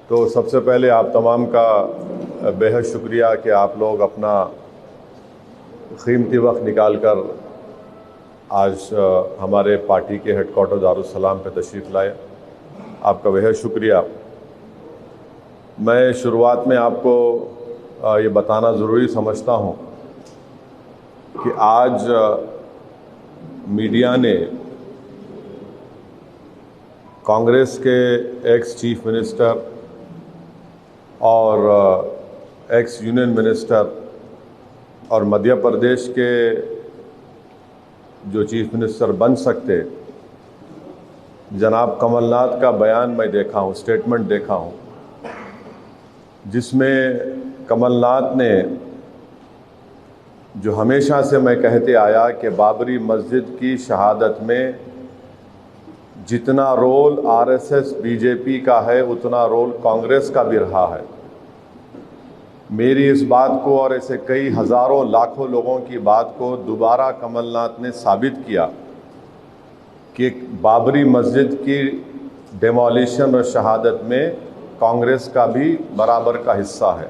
तो सबसे पहले आप तमाम का बेहद शुक्रिया कि आप लोग अपना कीमती वक्त निकाल कर आज हमारे पार्टी के हेडक्वार्टर दारुस्सलाम पे तशरीफ़ लाए। आपका बेहद शुक्रिया। मैं शुरुआत में आपको ये बताना ज़रूरी समझता हूँ कि आज मीडिया ने कांग्रेस के एक्स चीफ मिनिस्टर और एक्स यूनियन मिनिस्टर और मध्य प्रदेश के जो चीफ मिनिस्टर बन सकते जनाब कमलनाथ का बयान मैं देखा हूँ, स्टेटमेंट देखा हूँ, जिसमें कमलनाथ ने जो हमेशा से मैं कहते आया कि बाबरी मस्जिद की शहादत में जितना रोल आरएसएस बीजेपी का है उतना रोल कांग्रेस का भी रहा है। मेरी इस बात को और ऐसे कई हज़ारों लाखों लोगों की बात को दोबारा कमलनाथ ने साबित किया कि बाबरी मस्जिद की डेमोलिशन और शहादत में कांग्रेस का भी बराबर का हिस्सा है।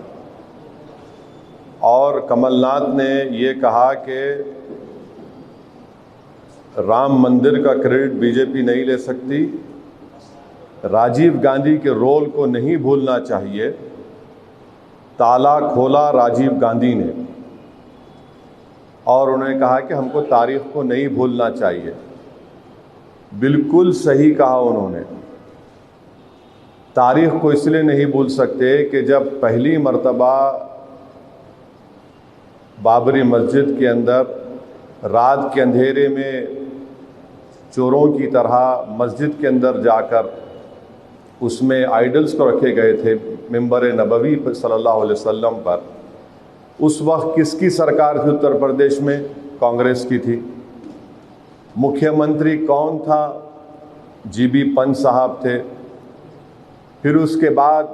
और कमलनाथ ने ये कहा कि राम मंदिर का क्रेडिट बीजेपी नहीं ले सकती, राजीव गांधी के रोल को नहीं भूलना चाहिए। ताला खोला राजीव गांधी ने, और उन्होंने कहा कि हमको तारीख को नहीं भूलना चाहिए। बिल्कुल सही कहा उन्होंने। तारीख को इसलिए नहीं भूल सकते कि जब पहली मर्तबा बाबरी मस्जिद के अंदर रात के अंधेरे में चोरों की तरह मस्जिद के अंदर जाकर उसमें आइडल्स को रखे गए थे मिंबर नबवी सल्लल्लाहु अलैहि वसल्लम पर, उस वक्त किसकी सरकार थी उत्तर प्रदेश में? कांग्रेस की थी। मुख्यमंत्री कौन था? जीबी पंत साहब थे। फिर उसके बाद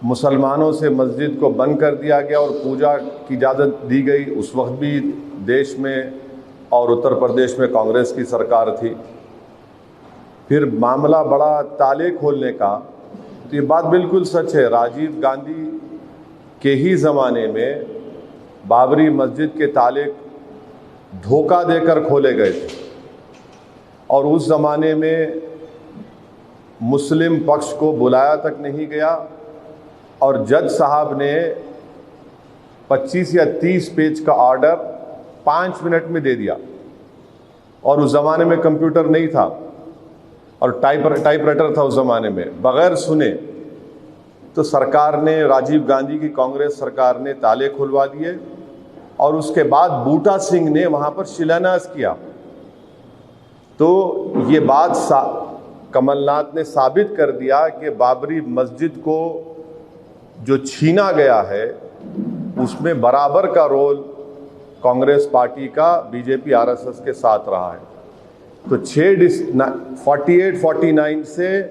मुसलमानों से मस्जिद को बंद कर दिया गया और पूजा की इजाज़त दी गई। उस वक्त भी देश में और उत्तर प्रदेश में कांग्रेस की सरकार थी। फिर मामला बड़ा ताले खोलने का, तो ये बात बिल्कुल सच है। राजीव गांधी के ही ज़माने में बाबरी मस्जिद के ताले धोखा देकर खोले गए थे और उस ज़माने में मुस्लिम पक्ष को बुलाया तक नहीं गया और जज साहब ने 25 या 30 पेज का ऑर्डर 5 मिनट में दे दिया। और उस ज़माने में कंप्यूटर नहीं था और टाइपराइटर था उस ज़माने में। बग़ैर सुने तो सरकार ने, राजीव गांधी की कांग्रेस सरकार ने ताले खुलवा दिए और उसके बाद बूटा सिंह ने वहाँ पर शिलान्यास किया। तो ये बात कमलनाथ ने साबित कर दिया कि बाबरी मस्जिद को जो छीना गया है उसमें बराबर का रोल कांग्रेस पार्टी का बीजेपी आरएसएस के साथ रहा है। तो 48-49 से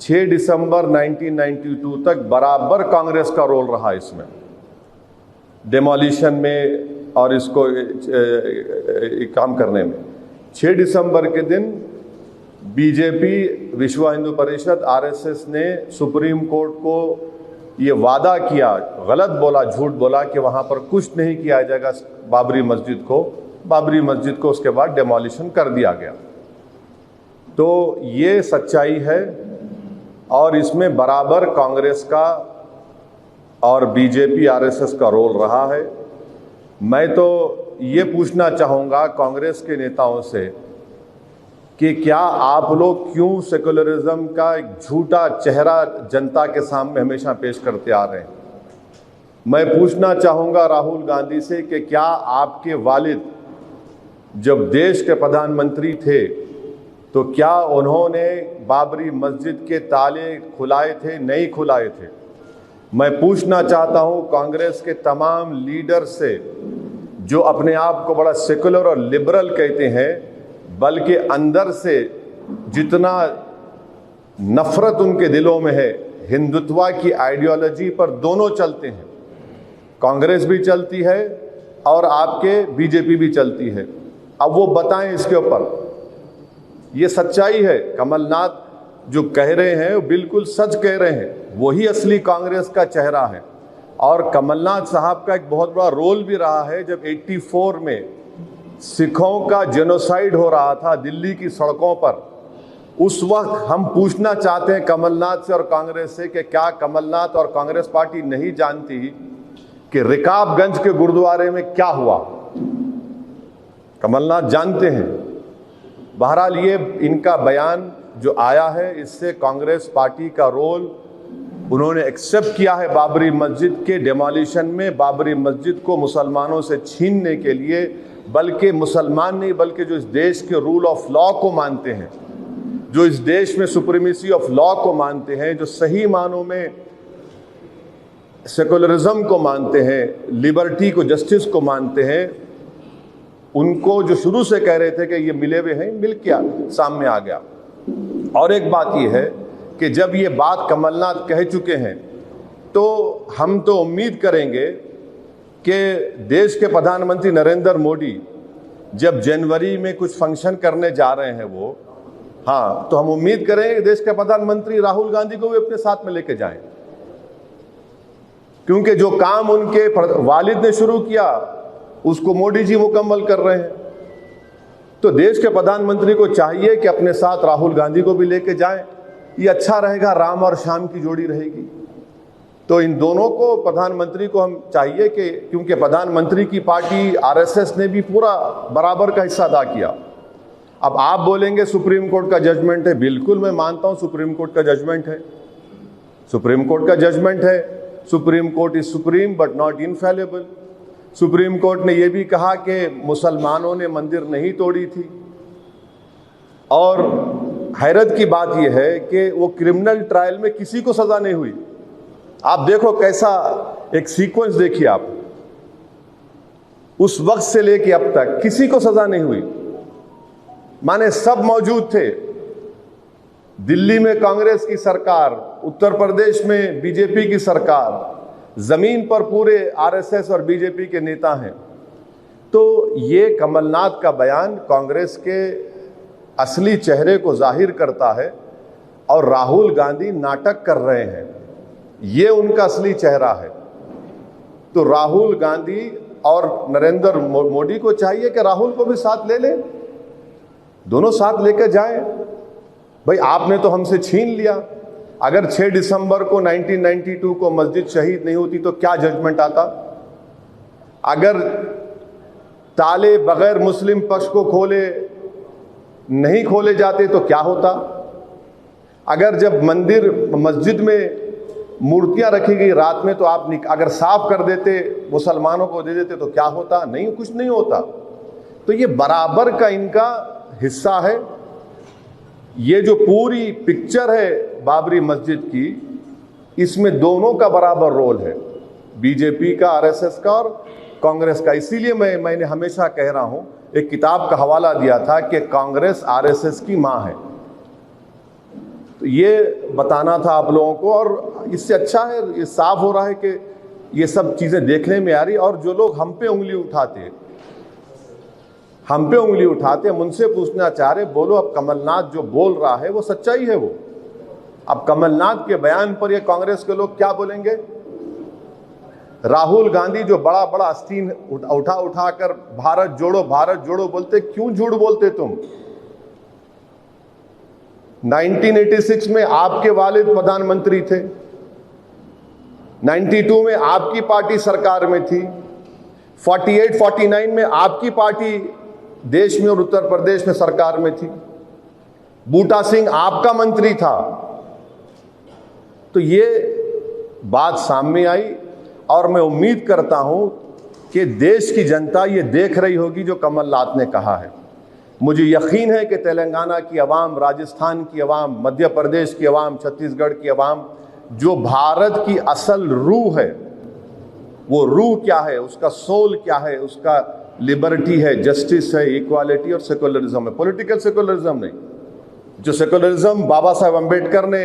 6 दिसंबर 1992 तक बराबर कांग्रेस का रोल रहा इसमें, डेमोलिशन में और इसको काम करने में। 6 दिसंबर के दिन बीजेपी, विश्व हिंदू परिषद, आरएसएस ने सुप्रीम कोर्ट को ये वादा किया, गलत बोला, झूठ बोला कि वहाँ पर कुछ नहीं किया जाएगा बाबरी मस्जिद को। बाबरी मस्जिद को उसके बाद डेमोलिशन कर दिया गया। तो ये सच्चाई है और इसमें बराबर कांग्रेस का और बीजेपी आरएसएस का रोल रहा है। मैं तो ये पूछना चाहूँगा कांग्रेस के नेताओं से कि क्या आप लोग क्यों सेकुलरिज्म का एक झूठा चेहरा जनता के सामने हमेशा पेश करते आ रहे हैं? मैं पूछना चाहूँगा राहुल गांधी से कि क्या आपके वालिद जब देश के प्रधानमंत्री थे तो क्या उन्होंने बाबरी मस्जिद के ताले खुलाए थे? नहीं खुलाए थे। मैं पूछना चाहता हूँ कांग्रेस के तमाम लीडर से जो अपने आप को बड़ा सेकुलर और लिबरल कहते हैं, बल्कि अंदर से जितना नफरत उनके दिलों में है, हिंदुत्व की आइडियोलॉजी पर दोनों चलते हैं। कांग्रेस भी चलती है और आपके बीजेपी भी चलती है। अब वो बताएं इसके ऊपर। ये सच्चाई है। कमलनाथ जो कह रहे हैं वो बिल्कुल सच कह रहे हैं, वही असली कांग्रेस का चेहरा है। और कमलनाथ साहब का एक बहुत बड़ा रोल भी रहा है। जब 84 में सिखों का जेनोसाइड हो रहा था दिल्ली की सड़कों पर, उस वक्त हम पूछना चाहते हैं कमलनाथ से और कांग्रेस से कि क्या कमलनाथ और कांग्रेस पार्टी नहीं जानती कि रिकाबगंज के गुरुद्वारे में क्या हुआ? कमलनाथ जानते हैं। बहरहाल ये इनका बयान जो आया है, इससे कांग्रेस पार्टी का रोल उन्होंने एक्सेप्ट किया है बाबरी मस्जिद के डिमोलिशन में, बाबरी मस्जिद को मुसलमानों से छीनने के लिए, बल्कि मुसलमान नहीं बल्कि जो इस देश के रूल ऑफ लॉ को मानते हैं, जो इस देश में सुप्रीमेसी ऑफ लॉ को मानते हैं, जो सही मानों में सेकुलरिज्म को मानते हैं, लिबर्टी को, जस्टिस को मानते हैं, उनको जो शुरू से कह रहे थे कि ये मिले हुए हैं, मिल क्या सामने आ गया। और एक बात ये है कि जब ये बात कमलनाथ कह चुके हैं तो हम तो उम्मीद करेंगे कि देश के प्रधानमंत्री नरेंद्र मोदी जब जनवरी में कुछ फंक्शन करने जा रहे हैं वो, हाँ, तो हम उम्मीद करेंगे कि देश के प्रधानमंत्री राहुल गांधी को भी अपने साथ में लेके जाएं, क्योंकि जो काम उनके वालिद ने शुरू किया उसको मोदी जी मुकम्मल कर रहे हैं। तो देश के प्रधानमंत्री को चाहिए कि अपने साथ राहुल गांधी को भी लेके जाएं। ये अच्छा रहेगा, राम और श्याम की जोड़ी रहेगी। तो इन दोनों को, प्रधानमंत्री को हम चाहिए कि, क्योंकि प्रधानमंत्री की पार्टी आरएसएस ने भी पूरा बराबर का हिस्सा अदा किया। अब आप बोलेंगे सुप्रीम कोर्ट का जजमेंट है, बिल्कुल मैं मानता हूं सुप्रीम कोर्ट का जजमेंट है, सुप्रीम कोर्ट का जजमेंट है। Supreme court is supreme but not infallible. Supreme court ने यह भी कहा कि मुसलमानों ने मंदिर नहीं तोड़ी थी। और हैरत की बात यह है कि वो क्रिमिनल ट्रायल में किसी को सजा नहीं हुई। आप देखो कैसा एक सीक्वेंस देखिए आप, उस वक्त से लेके अब तक किसी को सजा नहीं हुई, माने सब मौजूद थे। दिल्ली में कांग्रेस की सरकार, उत्तर प्रदेश में बीजेपी की सरकार, जमीन पर पूरे आरएसएस और बीजेपी के नेता हैं। तो ये कमलनाथ का बयान कांग्रेस के असली चेहरे को जाहिर करता है और राहुल गांधी नाटक कर रहे हैं, ये उनका असली चेहरा है। तो राहुल गांधी और नरेंद्र मोदी को चाहिए कि राहुल को भी साथ ले लें, दोनों साथ लेकर जाएं। भाई आपने तो हमसे छीन लिया। अगर 6 दिसंबर को 1992 को मस्जिद शहीद नहीं होती तो क्या जजमेंट आता? अगर ताले बगैर मुस्लिम पक्ष को खोले नहीं खोले जाते तो क्या होता? अगर जब मस्जिद में मूर्तियां रखी गई रात में तो आप अगर साफ कर देते, मुसलमानों को दे देते तो क्या होता? नहीं, कुछ नहीं होता। तो ये बराबर का इनका हिस्सा है। ये जो पूरी पिक्चर है बाबरी मस्जिद की, इसमें दोनों का बराबर रोल है, बीजेपी का, आरएसएस का और कांग्रेस का। इसीलिए मैंने हमेशा कह रहा हूं, एक किताब का हवाला दिया था कि कांग्रेस आरएसएस की मां है। तो ये बताना था आप लोगों को, और इससे अच्छा है, ये साफ हो रहा है कि ये सब चीजें देखने में आ रही। और जो लोग हम पे उंगली उठाते हम उनसे पूछना चाह रहे, बोलो अब कमलनाथ जो बोल रहा है वो सच्चाई है वो? अब कमलनाथ के बयान पर ये कांग्रेस के लोग क्या बोलेंगे? राहुल गांधी जो बड़ा बड़ा आस्तीन उठाकर भारत जोड़ो बोलते, क्यों झूठ बोलते तुम? 1986 में आपके वालिद प्रधानमंत्री थे, 92 में आपकी पार्टी सरकार में थी, 48-49 में आपकी पार्टी देश में और उत्तर प्रदेश में सरकार में थी, बूटा सिंह आपका मंत्री था। तो ये बात सामने आई और मैं उम्मीद करता हूं कि देश की जनता ये देख रही होगी जो कमलनाथ ने कहा है। मुझे यकीन है कि तेलंगाना की आवाम, राजस्थान की आवाम, मध्य प्रदेश की आवाम, छत्तीसगढ़ की आवाम, जो भारत की असल रूह है, वो रूह क्या है, उसका सोल क्या है, उसका लिबर्टी है, जस्टिस है, इक्वालिटी और सेकुलरिज्म है। पॉलिटिकल सेकुलरिज्म नहीं, जो सेकुलरिज्म बाबा साहब अम्बेडकर ने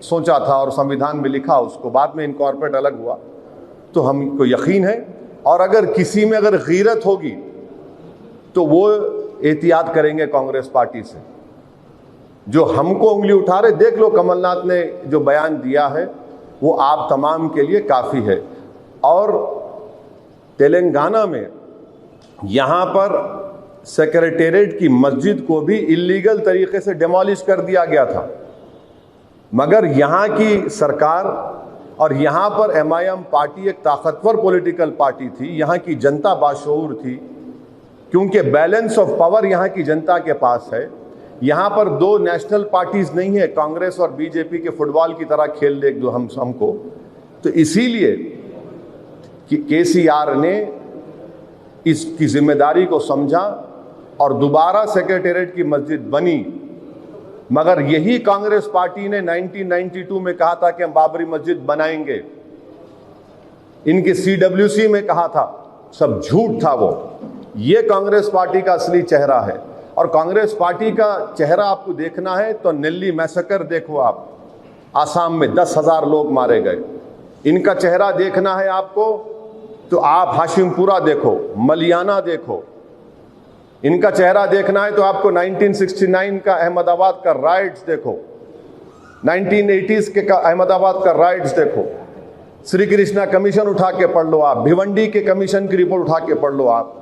सोचा था और संविधान में लिखा, उसको बाद में इनकॉर्पोरेट अलग हुआ। तो हमको यकीन है, और अगर किसी में अगर गीरत होगी तो वो एहतियात करेंगे कांग्रेस पार्टी से। जो हमको उंगली उठा रहे, देख लो कमलनाथ ने जो बयान दिया है वो आप तमाम के लिए काफ़ी है। और तेलंगाना में यहाँ पर सेक्रेटेरिएट की मस्जिद को भी इलीगल तरीके से डिमोलिश कर दिया गया था, मगर यहाँ की सरकार और यहाँ पर MIM पार्टी एक ताकतवर पॉलिटिकल पार्टी थी, यहाँ की जनता बाशऊर थी, क्योंकि बैलेंस ऑफ पावर यहाँ की जनता के पास है। यहाँ पर दो नेशनल पार्टीज नहीं है, कांग्रेस और बीजेपी के फुटबॉल की तरह खेल देख दो हमको। तो इसीलिए KCR ने इसकी जिम्मेदारी को समझा और दोबारा सेक्रेटेरिएट की मस्जिद बनी। मगर यही कांग्रेस पार्टी ने 1992 में कहा था कि हम बाबरी मस्जिद बनाएंगे, इनके CWC में कहा था, सब झूठ था वो। ये कांग्रेस पार्टी का असली चेहरा है। और कांग्रेस पार्टी का चेहरा आपको देखना है तो नेल्ली मैसेकर देखो आप, आसाम में 10,000 लोग मारे गए। इनका चेहरा देखना है आपको तो आप हाशिमपुरा देखो, मलियाना देखो। इनका चेहरा देखना है तो आपको 1969 का अहमदाबाद का राइट्स देखो, 1980s के अहमदाबाद का राइट्स देखो, श्री कृष्णा कमीशन उठा के पढ़ लो आप, भिवंडी के कमीशन की रिपोर्ट उठा के पढ़ लो आप।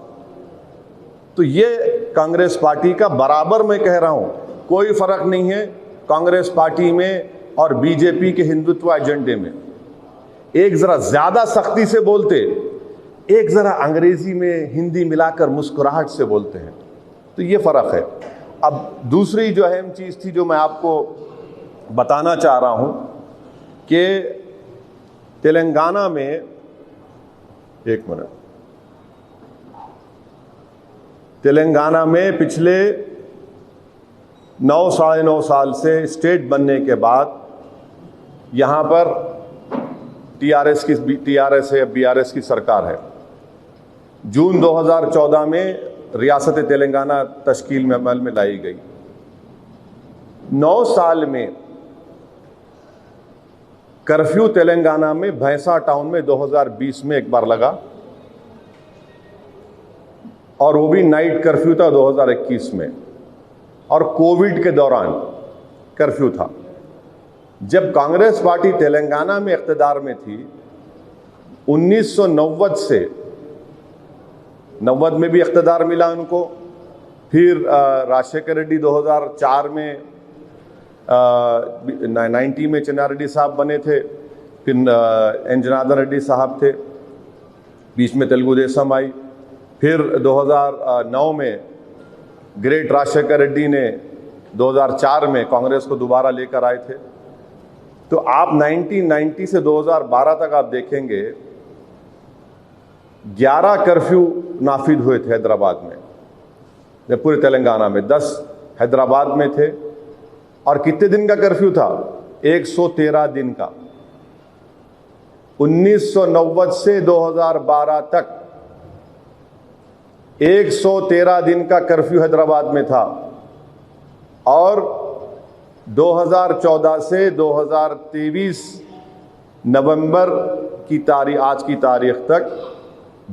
तो ये कांग्रेस पार्टी का, बराबर मैं कह रहा हूं, कोई फर्क नहीं है कांग्रेस पार्टी में और बीजेपी के हिंदुत्व एजेंडे में। एक जरा ज्यादा सख्ती से बोलते, एक जरा अंग्रेजी में हिंदी मिलाकर मुस्कुराहट से बोलते हैं, तो ये फर्क है। अब दूसरी जो अहम चीज थी जो मैं आपको बताना चाह रहा हूं कि तेलंगाना में, एक मिनट, तेलंगाना में पिछले 9 साढ़े 9 साल से स्टेट बनने के बाद यहाँ पर TRS है या BRS की सरकार है। जून 2014 में रियासत तेलंगाना तश्कील में अमल में लाई गई। 9 साल में कर्फ्यू तेलंगाना में भैंसा टाउन में 2020 में एक बार लगा, और वो भी नाइट कर्फ्यू था 2021 में, और कोविड के दौरान कर्फ्यू था। जब कांग्रेस पार्टी तेलंगाना में इख्तिदार में थी 1990 से, 90 में भी इख्तिदार मिला उनको, फिर राजशेखर रेड्डी 2004 में 90 में चिन्नारेड्डी साहब बने थे, फिर एन जनार्दन रेड्डी साहब थे, बीच में तेलुगु देशम आई, फिर 2009 में ग्रेट राजशेखर रेड्डी ने 2004 में कांग्रेस को दोबारा लेकर आए थे। तो आप 1990 से 2012 तक आप देखेंगे 11 कर्फ्यू नाफिज हुए थे हैदराबाद में, पूरे तेलंगाना में 10 हैदराबाद में थे। और कितने दिन का कर्फ्यू था? 113 दिन का। 1990 से 2012 तक 113 दिन का कर्फ्यू हैदराबाद में था। और 2014 से 2023 नवंबर की तारीख, आज की तारीख तक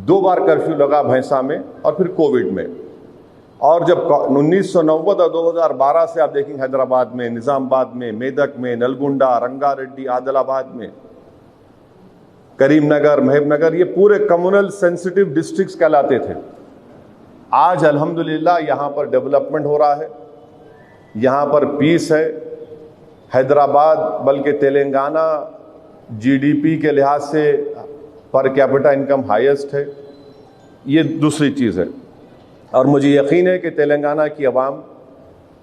2 बार कर्फ्यू लगा भैंसा में और फिर कोविड में। और जब 1990 और 2012 से आप देखेंगे हैदराबाद में, निजामाबाद में, मेदक में, नलगुंडा, रंगारेड्डी, आदिलाबाद में, करीमनगर, महबूबनगर, ये पूरे कम्युनल सेंसिटिव डिस्ट्रिक्ट्स कहलाते थे। आज अल्हम्दुलिल्लाह यहाँ पर डेवलपमेंट हो रहा है, यहाँ पर पीस है। हैदराबाद बल्कि तेलंगाना GDP के लिहाज से पर कैपिटा इनकम हाईएस्ट है। ये दूसरी चीज़ है। और मुझे यकीन है कि तेलंगाना की आवाम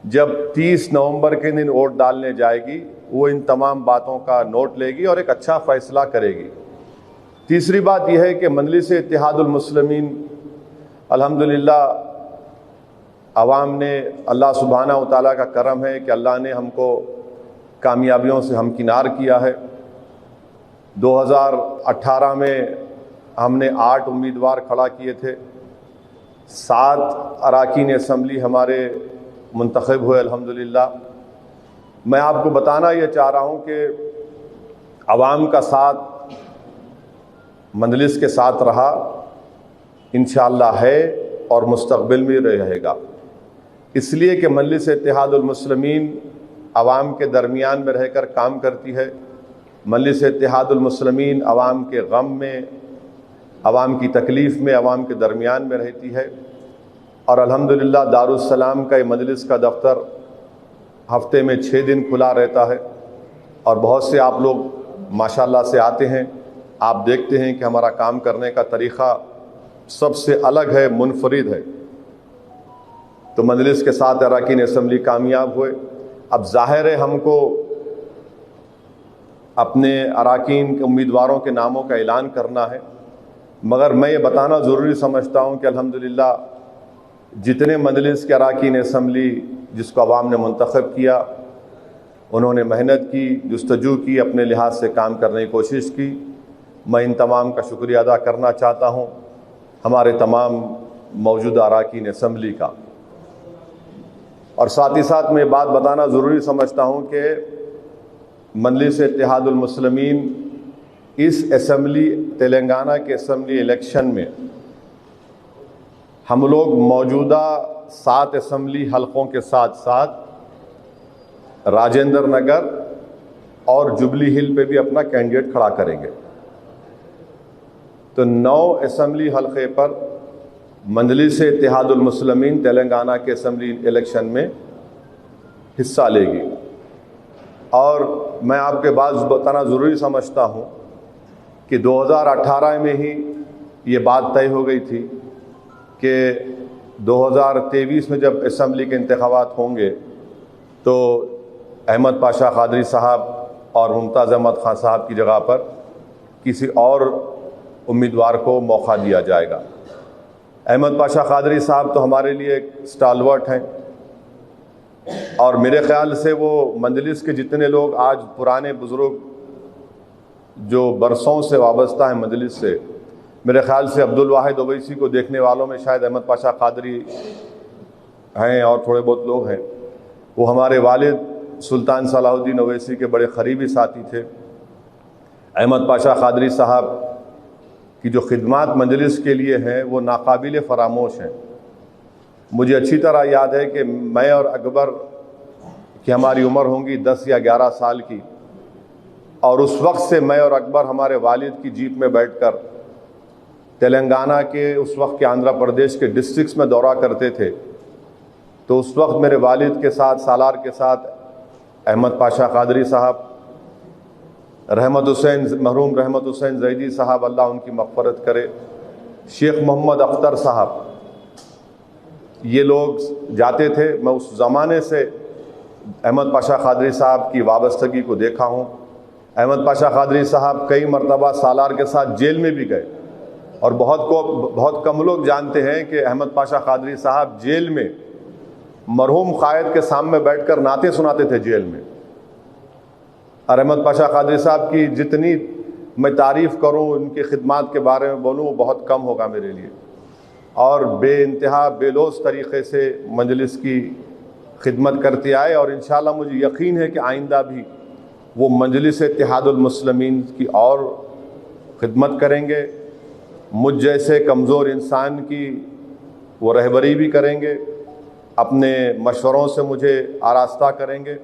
जब 30 नवंबर के दिन वोट डालने जाएगी, वो इन तमाम बातों का नोट लेगी और एक अच्छा फैसला करेगी। तीसरी बात यह है कि मजलिस इत्तेहादुल मुस्लिमीन, अल्हम्दुलिल्लाह आवाम ने, अल्लाह सुब्हानहू व तआला का करम है कि अल्लाह ने हमको कामयाबियों से हमकिनार किया है। 2018 में हमने 8 उम्मीदवार खड़ा किए थे, 7 अरकान असम्बली हमारे मुंतखब हुए अल्हम्दुलिल्लाह। मैं आपको बताना ये चाह रहा हूँ कि आवाम का साथ मजलिस के साथ रहा, इंशाअल्लाह है और मुस्तक़बिल में रहेगा। इसलिए कि मजलिस इत्तेहादुल मुस्लिमीन अवाम के दरमियान में रहकर काम करती है। मजलिस इत्तेहादुल मुस्लिमीन अवाम के गम में, अवाम की तकलीफ़ में, अवाम के दरमियान में रहती है। और अल्हम्दुलिल्लाह दारुस्सलाम का मजलिस का दफ्तर हफ्ते में 6 दिन खुला रहता है और बहुत से आप लोग माशाल्लाह से आते हैं। आप देखते हैं कि हमारा काम करने का तरीक़ा सबसे अलग है, मुनफरिद है। तो मजलिस के साथ अरकान असम्बली कामयाब हुए। अब ज़ाहिर है हमको अपने अरकान के उम्मीदवारों के नामों का ऐलान करना है, मगर मैं ये बताना ज़रूरी समझता हूँ कि अल्हम्दुलिल्लाह जितने मजलिस के अरकान असम्बली जिसको अवाम ने मुंतखब किया, उन्होंने मेहनत की, जुस्तजू की, अपने लिहाज से काम करने की कोशिश की। मैं इन तमाम का शुक्रिया अदा करना चाहता हूँ, हमारे तमाम मौजूदा अरकान असम्बली का। और साथ ही साथ मैं बात बताना ज़रूरी समझता हूँ कि मजलिस इत्तेहादुल मुस्लिमीन इस असम्बली, तेलंगाना के असम्बली इलेक्शन में हम लोग मौजूदा 7 असम्बली हलकों के साथ साथ राजेंद्र नगर और जुबली हिल पे भी अपना कैंडिडेट खड़ा करेंगे। तो 9 असम्बली हलके पर मजलिस इत्तेहादुल मुस्लिमीन तेलंगाना के असम्बली इलेक्शन में हिस्सा लेगी। और मैं आपके बात बताना ज़रूरी समझता हूँ कि 2018 में ही ये बात तय हो गई थी कि 2023 में जब असम्बली के इंतखाबात होंगे तो अहमद पाशा कादरी साहब और मुमताज़ अहमद खान साहब की जगह पर किसी और उम्मीदवार को मौका दिया जाएगा। अहमद पाशा कादरी साहब तो हमारे लिए एक स्टालवर्ट हैं और मेरे ख़्याल से वो मजलिस के जितने लोग आज पुराने बुज़ुर्ग जो बरसों से वाबस्ता हैं मजलिस से, मेरे ख़्याल से अब्दुल वाहिद ओवैसी को देखने वालों में शायद अहमद पाशा कादरी हैं और थोड़े बहुत लोग हैं। वो हमारे वालिद सुल्तान सलाहुद्दीन ओवैसी के बड़े क़रीबी साथी थे। अहमद पाशा कादरी साहब की जो खिदमात मजलिस के लिए हैं वो नाकाबिल फ़रामोश हैं। मुझे अच्छी तरह याद है कि मैं और अकबर की हमारी उम्र होंगी 10 या 11 साल की, और उस वक्त से मैं और अकबर हमारे वालिद की जीप में बैठकर तेलंगाना के, उस वक्त के आंध्र प्रदेश के डिस्ट्रिक्ट्स में दौरा करते थे। तो उस वक्त मेरे वालिद के साथ, सालार के साथ अहमद पाशा कादरी साहब, रहमत हुसैन, मरहूम रहमत हुसैन जैदी साहब, अल्लाह उनकी मग़फ़रत करे, शेख मोहम्मद अख्तर साहब, ये लोग जाते थे। मैं उस ज़माने से अहमद पाशा कादरी साहब की वाबस्तगी को देखा हूँ। अहमद पाशा कादरी साहब कई मरतबा सालार के साथ जेल में भी गए और बहुत कम लोग जानते हैं कि अहमद पाशा कादरी साहब जेल में मरहूम क़ायद के सामने बैठकर नाते सुनाते थे जेल में। और अहमद पाशा कादरी साहब की जितनी मैं तारीफ़ करूँ, उनकी खिदमात के बारे में बोलूँ, वो बहुत कम होगा मेरे लिए। और बेइंतहा बेलोस तरीक़े से मजलिस की खिदमत करते आए और इंशाअल्लाह मुझे यकीन है कि आइंदा भी वो मजलिस इत्तेहादुल मुस्लिमीन की और खिदमत करेंगे। मुझ जैसे कमज़ोर इंसान की वो रहबरी भी करेंगे, अपने मशवरों से मुझे आरास्ता करेंगे।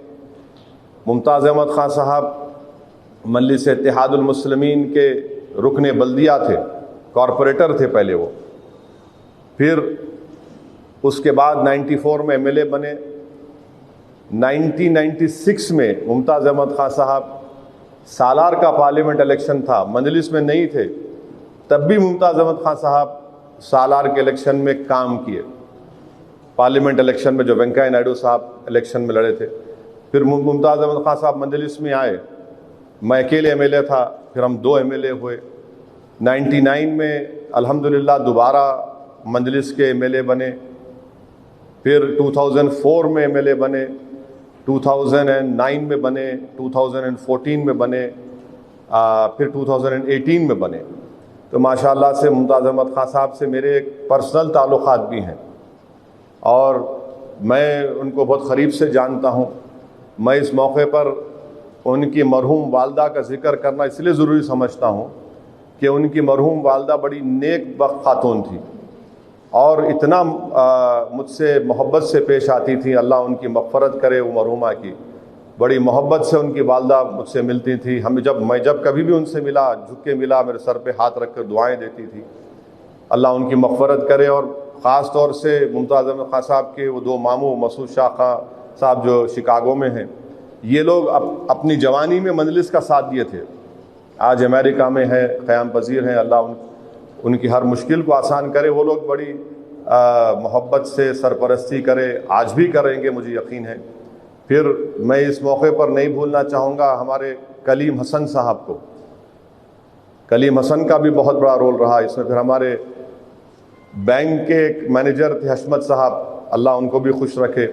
मुमताज़ अहमद खान साहब मजलिस इत्तेहादुल मुस्लिमीन के रुकने बल्दिया थे, कॉरपोरेटर थे पहले वो, फिर उसके बाद 94 में एमएलए बने। 1996 में मुमताज़ अहमद खान साहब, सालार का पार्लियामेंट इलेक्शन था, मजलिस में नहीं थे, तब भी मुमताज़ अहमद खान साहब सालार के इलेक्शन में काम किए। पार्लियामेंट इलेक्शन में जो वेंकैया नायडू साहब इलेक्शन में लड़े थे, फिर मुमताज़ अहमद खान साहब मजलिस में आए। मैं अकेले एमएलए था, फिर हम 2 एमएलए हुए। 99 में अल्हम्दुलिल्लाह दोबारा मजलिस के एमएलए बने, फिर 2004 में एमएलए बने, 2009 में बने, 2014 में बने, फिर 2018 में बने। तो माशाअल्लाह से मुमताज़ अहमद खान साहब से मेरे एक पर्सनल ताल्लुक़ात भी हैं और मैं उनको बहुत क़रीब से जानता हूँ। मैं इस मौके पर उनकी मरहूम वालदा का ज़िक्र करना इसलिए ज़रूरी समझता हूँ कि उनकी मरहूम वालदा बड़ी नेक बख्त खातून थी। और इतना मुझसे मोहब्बत से पेश आती थी। अल्लाह उनकी मग़फ़रत करे वो मरहूमा की। बड़ी मोहब्बत से उनकी वालदा मुझसे मिलती थी। मैं जब कभी भी उनसे मिला, झुक के मिला, मेरे सर पे हाथ रख कर दुआएँ देती थी। अल्लाह उनकी मग़फ़रत करे। और ख़ास तौर से मुमताज़ अहमद ख़ान साहब के वो दो मामू मसूद शाह खां साहब जो शिकागो में हैं, ये लोग अपनी जवानी में मजलिस का साथ दिए थे। आज अमेरिका में है, क़याम पज़ीर हैं। अल्लाह उनकी हर मुश्किल को आसान करे। वो लोग बड़ी मोहब्बत से सरपरस्ती करे, आज भी करेंगे, मुझे यकीन है। फिर मैं इस मौके पर नहीं भूलना चाहूँगा हमारे कलीम हसन साहब को। कलीम हसन का भी बहुत बड़ा रोल रहा इसमें। फिर हमारे बैंक के एक मैनेजर थे हशमत साहब, अल्लाह उनको भी खुश रखे।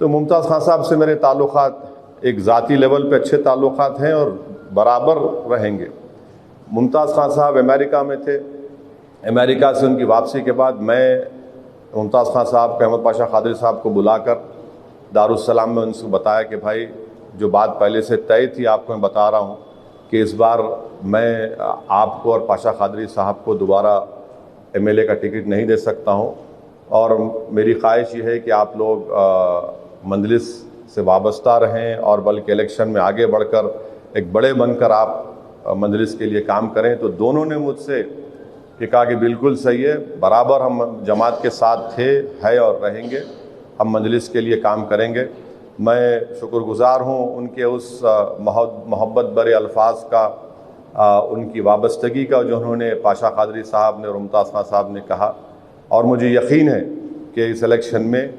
तो मुमताज़ खान साहब से मेरे ताल्लुक़ात एक ज़ाती लेवल पे अच्छे ताल्लुक़ात हैं और बराबर रहेंगे। मुमताज़ खान साहब अमेरिका में थे। अमेरिका से उनकी वापसी के बाद मैं मुमताज़ खान साहब को, अहमद पाशा क़ादरी साहब को बुलाकर दारुस्सलाम में उनसे बताया कि भाई जो बात पहले से तय थी आपको मैं बता रहा हूँ कि इस बार मैं आपको और पाशा क़ादरी साहब को दोबारा MLA का टिकट नहीं दे सकता हूँ। और मेरी ख्वाहिश ये है कि आप लोग मजलिस से वाबस्ता रहें और बल्कि इलेक्शन में आगे बढ़कर एक बड़े बनकर आप मजलिस के लिए काम करें। तो दोनों ने मुझसे ये कहा कि बिल्कुल सही है, बराबर हम जमात के साथ थे, है और रहेंगे, हम मजलिस के लिए काम करेंगे। मैं शुक्रगुज़ार हूँ उनके उस मोहब्बत भरे अल्फाज का, उनकी वाबस्तगी का जो उन्होंने पाशा क़ादरी साहब ने और मुमताज़ खान साहब ने कहा। और मुझे यकीन है कि इस इलेक्शन में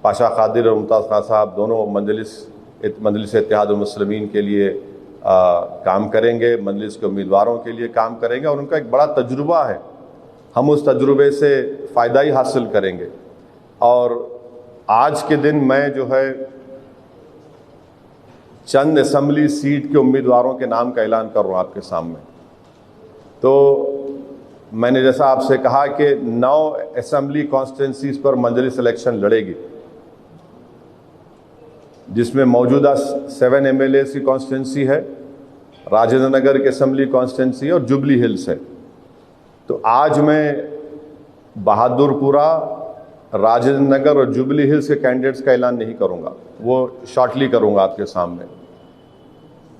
पाशा क़ादरी और मुमताज़ खान साहब दोनों मजलिस इत्तेहादुल मुस्लिमीन के लिए काम करेंगे, मजलिस के उम्मीदवारों के लिए काम करेंगे। और उनका एक बड़ा तजुर्बा है, हम उस तजुर्बे से फ़ायदा ही हासिल करेंगे। और आज के दिन मैं जो है चंद असम्बली सीट के उम्मीदवारों के नाम का ऐलान कर रहा हूँ आपके सामने। तो मैंने जैसा आपसे कहा कि 9 असम्बली कॉन्स्टिट्यूंसीज़ पर मजलिस इलेक्शन लड़ेगी, जिसमें मौजूदा 7 MLAs की कॉन्स्टिट्यूंसी है, राजेंद्र नगर की असम्बली कॉन्स्टिट्यूंसी और जुबली हिल्स है। तो आज मैं बहादुरपुरा, राजेंद्र नगर और जुबली हिल्स के कैंडिडेट्स का ऐलान नहीं करूंगा, वो शॉर्टली करूंगा आपके सामने।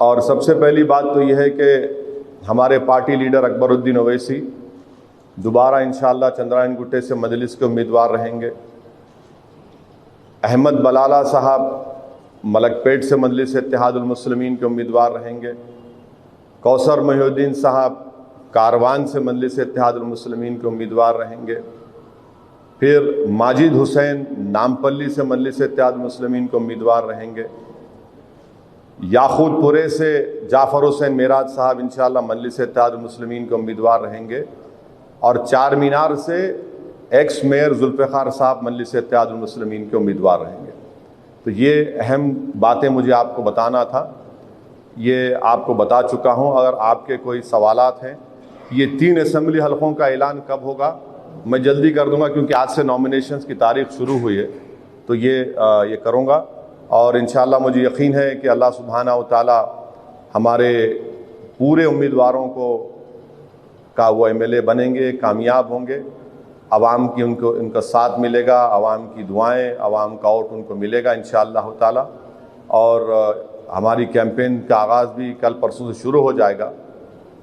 और सबसे पहली बात तो यह है कि हमारे पार्टी लीडर अकबरुद्दीन ओवैसी दोबारा इंशाअल्लाह चंद्रायन गुट्टे से मजलिस के उम्मीदवार रहेंगे। अहमद बलाला साहब मलकपेट से मजलिस इत्तेहादुल मुस्लिमीन के उम्मीदवार रहेंगे। कौसर मोहिउद्दीन साहब कारवान से मजलिस इत्तेहादुल मुस्लिमीन के उम्मीदवार रहेंगे। फिर माजिद हुसैन नामपल्ली से मजलिस इत्तेहादुल मुस्लिमीन के उम्मीदवार रहेंगे। याकूतपुरे से जाफ़र हुसैन मेराज साहब इंशाअल्लाह मजलिस इत्तेहादुल मुस्लिमीन के उम्मीदवार रहेंगे। और चार मीनार से एक्स मेयर जुल्फ़िकार साहब मजलिस इत्तेहादुल मुस्लिमीन के उम्मीदवार रहेंगे। तो ये अहम बातें मुझे आपको बताना था, ये आपको बता चुका हूँ। अगर आपके कोई सवालात हैं, ये 3 असम्बली हलकों का ऐलान कब होगा मैं जल्दी कर दूंगा, क्योंकि आज से नॉमिनेशंस की तारीख शुरू हुई है। तो ये करूँगा। और इंशाअल्लाह मुझे यकीन है कि अल्लाह सुब्हाना व तआला हमारे पूरे उम्मीदवारों का वो MLA बनेंगे, कामयाब होंगे। आवाम की उनका साथ मिलेगा, आवाम की दुआएं, आवाम का वोट उनको मिलेगा इंशाअल्लाह ताला। और हमारी कैंपेन का आगाज़ भी कल परसों से शुरू हो जाएगा।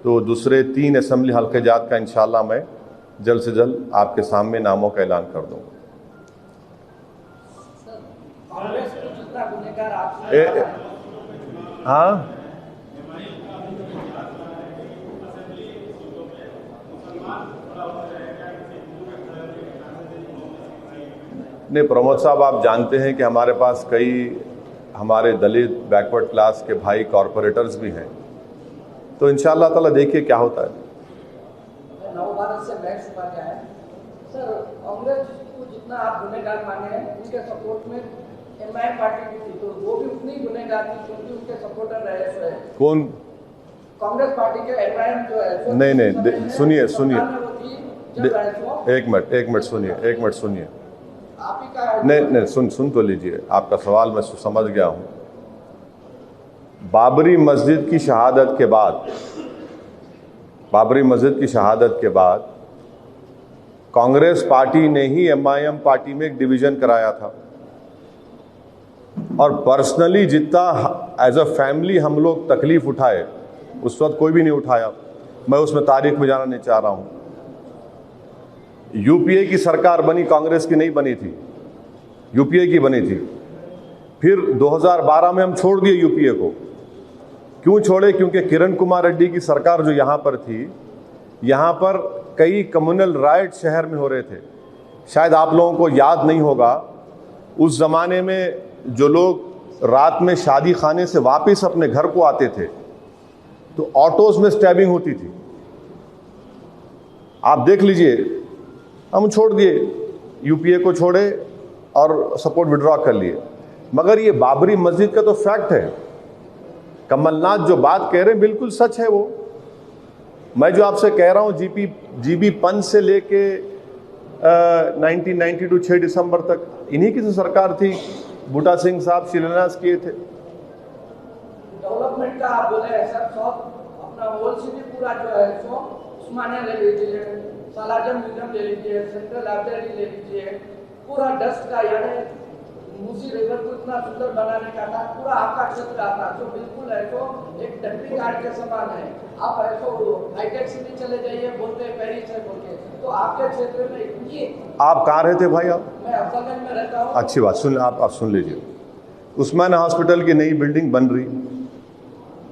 तो दूसरे 3 असम्बली हल्के जात का इंशाअल्लाह मैं जल्द से जल्द आपके सामने नामों का ऐलान कर दूँगा। हाँ, नहीं प्रमोद साहब, आप जानते हैं कि हमारे पास कई हमारे दलित बैकवर्ड क्लास के भाई कॉरपोरेटर्स भी हैं। तो इंशाअल्लाह ताला देखिए क्या होता है। नवभारत से मैं सुना है सर, कांग्रेस को जितना आप गुनहगार माने हैं, उनके सपोर्ट में MIM पार्टी भी थी, तो वो भी उतनी गुनहगार थी क्योंकि उनके सपोर्टर रहे। कौन? कांग्रेस पार्टी के MIM जो है। नहीं, सुनिए, एक मिनट सुनिए। नहीं, सुन तो लीजिए, आपका सवाल मैं समझ गया हूँ। बाबरी मस्जिद की शहादत के बाद कांग्रेस पार्टी ने ही एमआईएम पार्टी में एक डिवीजन कराया था, और पर्सनली जितना एज अ फैमिली हम लोग तकलीफ उठाए उस वक्त कोई भी नहीं उठाया। मैं उसमें तारीख में जाना नहीं चाह रहा हूं। यूपीए की सरकार बनी, कांग्रेस की नहीं बनी थी, यूपीए की बनी थी। फिर 2012 में हम छोड़ दिए यूपीए को। क्यों छोड़े? क्योंकि किरण कुमार रेड्डी की सरकार जो यहां पर थी, यहां पर कई कम्युनल राइट शहर में हो रहे थे। शायद आप लोगों को याद नहीं होगा, उस जमाने में जो लोग रात में शादी खाने से वापस अपने घर को आते थे तो ऑटोज में स्टैबिंग होती थी। आप देख लीजिए, हम छोड़ दिए, यूपीए को छोड़े और सपोर्ट विड्रॉ कर लिए। मगर ये बाबरी मस्जिद का तो फैक्ट है। कमलनाथ जो बात कह रहे हैं बिल्कुल सच है। वो मैं जो आपसे कह रहा हूं, जीबी पंच से लेके 1992 6 दिसंबर तक इन्हीं की तो सरकार थी। बूटा सिंह साहब शिलान्यास किए थे। डेवलपमेंट का आप बोले हैं सर, अपना ओल्ड सिटी पूरा जो है सो उस्मानिया ले लीजिए, सालाजम म्यूजियम ले लीजिए, सेंट्रल लाइब्रेरी ले लीजिए, पूरा डस्ट का यानी मूसी रिवर को इतना सुंदर बनाने का था, पूरा आपका क्षेत्र आता जो बिल्कुल है तो एक डंपिंग यार्ड के समान है। आप ऐसो हाईटेक सिटी चले जाइए, बोलते हैं पेरिस है बोलते, तो आपके क्षेत्र में इतनी। आप कहाँ रहते भाई? आप? मैं अफजलगंज में रहता हूँ। अच्छी बात, सुन आप सुन लीजिए। उस्मानिया हॉस्पिटल की नई बिल्डिंग बन रही,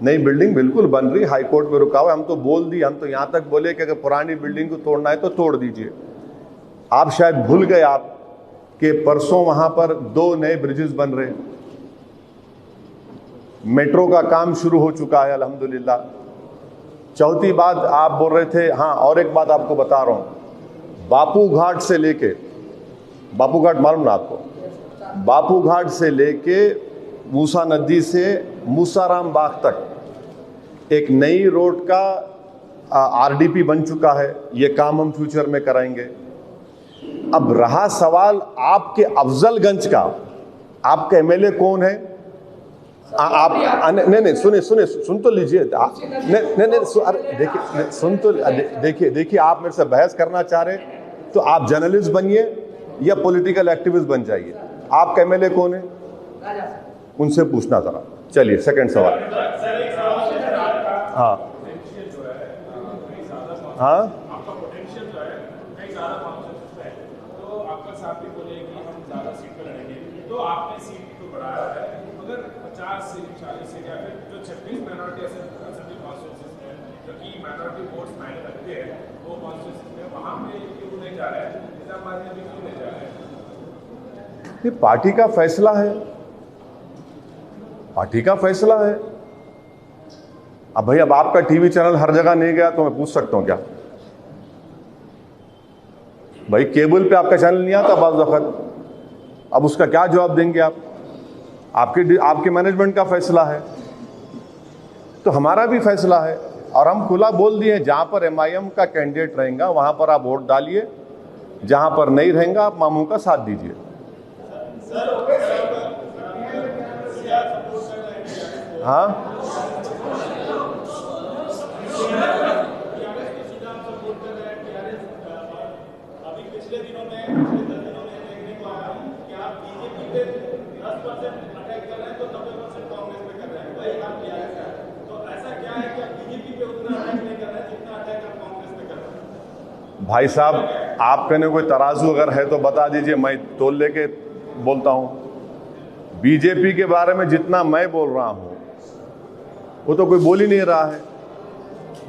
नई बिल्डिंग बिल्कुल बन रही, हाई कोर्ट में रुका हुआ। हम तो बोल दिए, हम तो यहाँ तक बोले कि अगर पुरानी बिल्डिंग को तोड़ना है तो तोड़ दीजिए। आप शायद भूल गए आप कि परसों वहां पर 2 नए ब्रिजेस बन रहे, मेट्रो का काम शुरू हो चुका है अल्हम्दुलिल्लाह। चौथी बात आप बोल रहे थे, हाँ और एक बात आपको बता रहा हूं, बापू घाट से लेके, बापू घाट मालूम ना आपको, बापू घाट से लेके मूसा नदी से मूसाराम बाग तक एक नई रोड का आरडीपी बन चुका है। ये काम हम फ्यूचर में कराएंगे। अब रहा सवाल आपके अफजलगंज का, आपका एमएलए कौन है? आप नहीं सुन तो लीजिए। देखिए सुन तो देखिए आप मेरे से बहस करना चाह रहे तो आप जर्नलिस्ट बनिए या पॉलिटिकल एक्टिविस्ट बन जाइए। आपका एमएलए कौन है? उनसे पूछना जरा। चलिए सेकंड सवाल। हाँ हाँ तो आपने सीट को बढ़ाया है, मगर 50 सीट 40 सीट या फिर जो 36 माइनॉरिटी असेंबली कॉन्स्टिट्यूंसीज में जो कि माइनॉरिटी वोट्स मायने रखते हैं वो कॉन्स्टिट्यूंसीज में वहां पे क्यों नहीं जा रहे हैं? निजामाबाद में भी क्यों नहीं जा रहे हैं? ये पार्टी का फैसला है, पार्टी का फैसला है। अब भाई अब आपका टीवी चैनल हर जगह नहीं गया तो मैं पूछ सकता हूं क्या? भाई केबल पे आपका चैनल नहीं आता बाज़ वक़्त, अब उसका क्या जवाब देंगे आप? आपके मैनेजमेंट का फैसला है, तो हमारा भी फैसला है। और हम खुला बोल दिए, जहां पर एमआईएम का कैंडिडेट रहेगा वहां पर आप वोट डालिए, जहां पर नहीं रहेगा आप मामू का साथ दीजिए। हाँ भाई साहब, आप कहने कोई तराजू अगर है तो बता दीजिए, मैं तोल लेके बोलता हूं। बीजेपी के बारे में जितना मैं बोल रहा हूं वो तो कोई बोल ही नहीं रहा है।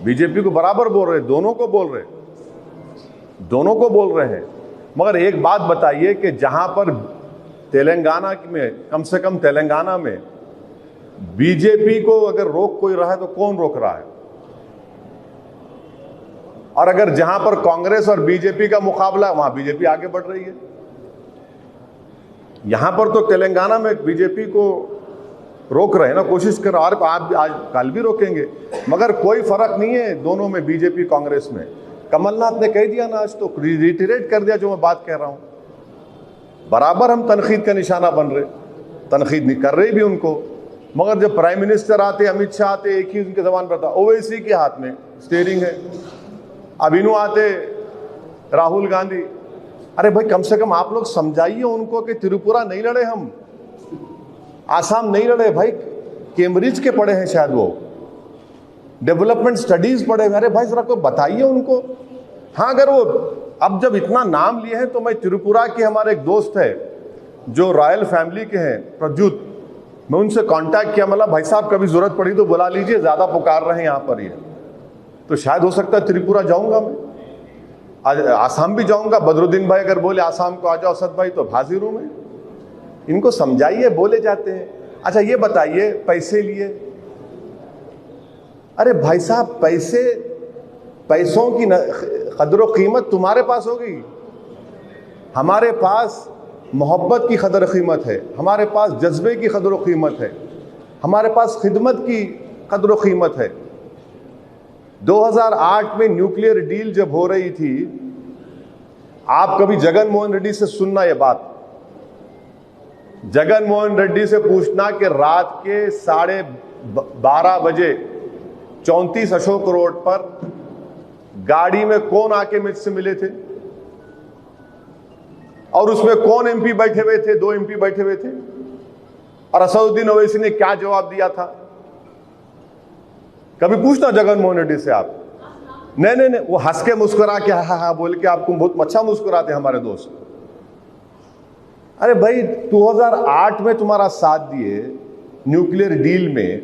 बीजेपी को बराबर बोल रहे, दोनों को बोल रहे हैं। मगर एक बात बताइए कि जहां पर तेलंगाना में, कम से कम तेलंगाना में बीजेपी को अगर रोक कोई रहा है तो कौन रोक रहा है? और अगर जहां पर कांग्रेस और बीजेपी का मुकाबला, वहां बीजेपी आगे बढ़ रही है। यहां पर तो तेलंगाना में बीजेपी को रोक रहे हैं ना, कोशिश कर रहे हैं, और आप आज कल भी रोकेंगे। मगर कोई फर्क नहीं है दोनों में, बीजेपी कांग्रेस में। कमलनाथ ने कह दिया ना, आज तो रिटरेट कर दिया जो मैं बात कह रहा हूं। बराबर हम तनकीद का निशाना बन रहे, तनकीद नहीं कर रहे भी उनको। मगर जब प्राइम मिनिस्टर आते, अमित शाह आते, एक ही उनके जबान पर था, ओवैसी के हाथ में स्टीयरिंग है। अब इन्हों आते राहुल गांधी। अरे भाई कम से कम आप लोग समझाइए उनको कि त्रिपुरा नहीं लड़े हम, आसाम नहीं लड़े भाई, कैम्ब्रिज के पढ़े हैं शायद वो, डेवलपमेंट स्टडीज पढ़े हैं। अरे भाई जरा कोई बताइए उनको। हाँ अगर वो अब जब इतना नाम लिए हैं तो मैं त्रिपुरा के हमारे एक दोस्त है जो रॉयल फैमिली के हैं, प्रद्युत, मैं उनसे कांटेक्ट किया, मतलब भाई साहब कभी जरूरत पड़ी तो बुला लीजिए, ज्यादा पुकार रहे हैं यहाँ पर ये, तो शायद हो सकता है त्रिपुरा जाऊंगा मैं, आसाम भी जाऊंगा। बदरुद्दीन भाई अगर बोले आसाम को आ जाओ असद भाई तो हाजिर हूं मैं। इनको समझाइए, बोले जाते हैं। अच्छा ये बताइए पैसे लिए, अरे भाई साहब पैसों की कदर कीमत तुम्हारे पास होगी, हमारे पास मोहब्बत की कदर कीमत है, हमारे पास जज्बे की कदर कीमत है, हमारे पास खिदमत की कदर कीमत है। 2008 में न्यूक्लियर डील जब हो रही थी, आप कभी जगन मोहन रेड्डी से सुनना ये बात, जगन मोहन रेड्डी से पूछना कि रात के 12:30 बजे 34 अशोक रोड पर गाड़ी में कौन आके मुझसे मिले थे और उसमें कौन एमपी बैठे हुए थे, 2 एमपी बैठे हुए थे, और असदुद्दीन ओवैसी ने क्या जवाब दिया था। कभी पूछना जगन मोहन रेड्डी से आप। नहीं, वो हंस के मुस्कुरा के हा बोल के आपको बहुत अच्छा मुस्कुराते हमारे दोस्त। अरे भाई 2008 में तुम्हारा साथ दिए न्यूक्लियर डील में,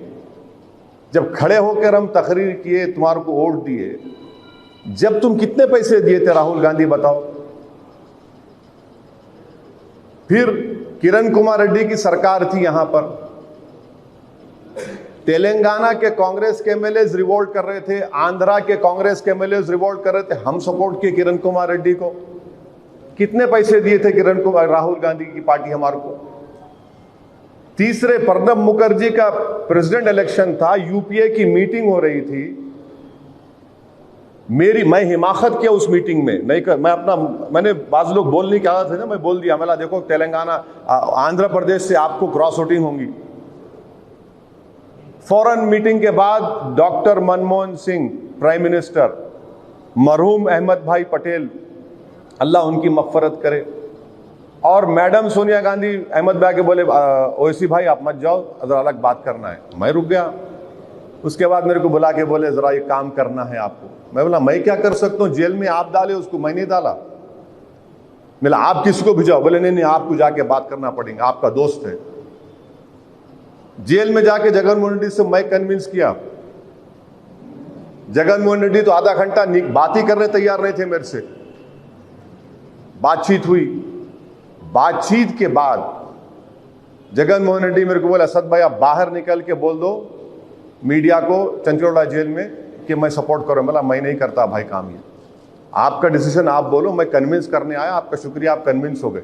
जब खड़े होकर हम तकरीर किए, तुम्हारे को वोट दिए, जब तुम कितने पैसे दिए थे राहुल गांधी बताओ। फिर किरण कुमार रेड्डी की सरकार थी यहां पर, तेलंगाना के कांग्रेस के एमएलएज रिवोल्ट कर रहे थे, आंध्रा के कांग्रेस के एमएलएज रिवोल्ट कर रहे थे, हम सपोर्ट किए किरण कुमार रेड्डी को। कितने पैसे दिए थे किरण कुमार, राहुल गांधी की पार्टी हमारे को। तीसरे प्रणब मुखर्जी का प्रेसिडेंट इलेक्शन था, यूपीए की मीटिंग हो रही थी, मैं हिमाकत किया उस मीटिंग में, मैंने बाज लोग बोलने की आदत है ना, मैं बोल दिया, मैं देखो तेलंगाना आंध्र प्रदेश से आपको क्रॉस वोटिंग होंगी। फौरन मीटिंग के बाद doctor Manmohan Singh prime minister, मरहूम अहमद भाई पटेल, अल्लाह उनकी मग़फ़रत करे, और मैडम सोनिया गांधी अहमद भाई के बोले ओवैसी भाई आप मत जाओ, जरा अलग बात करना है। मैं रुक गया। उसके बाद मेरे को बुला के बोले जरा ये काम करना है आपको। मैं बोला मैं क्या कर सकता हूँ, जेल में आप डाले उसको, मैं नहीं डाला। बोला आप किसको भिजाओ, बोले नहीं आपको जाके बात करना पड़ेगा, आपका दोस्त है। जेल में जाके जगन मोहन रेड्डी से मैं कन्विंस किया। जगन मोहन रेड्डी तो आधा घंटा बात ही करने तैयार नहीं थे मेरे से। बातचीत हुई, बातचीत के बाद जगन मोहन रेड्डी मेरे को बोला असद भाई आप बाहर निकल के बोल दो मीडिया को चंचलोड़ा जेल में कि मैं सपोर्ट करूं। बोला मैं नहीं करता भाई काम, ये आपका डिसीजन, आप बोलो, मैं कन्विंस करने आया, आपका शुक्रिया, आप कन्विंस हो गए।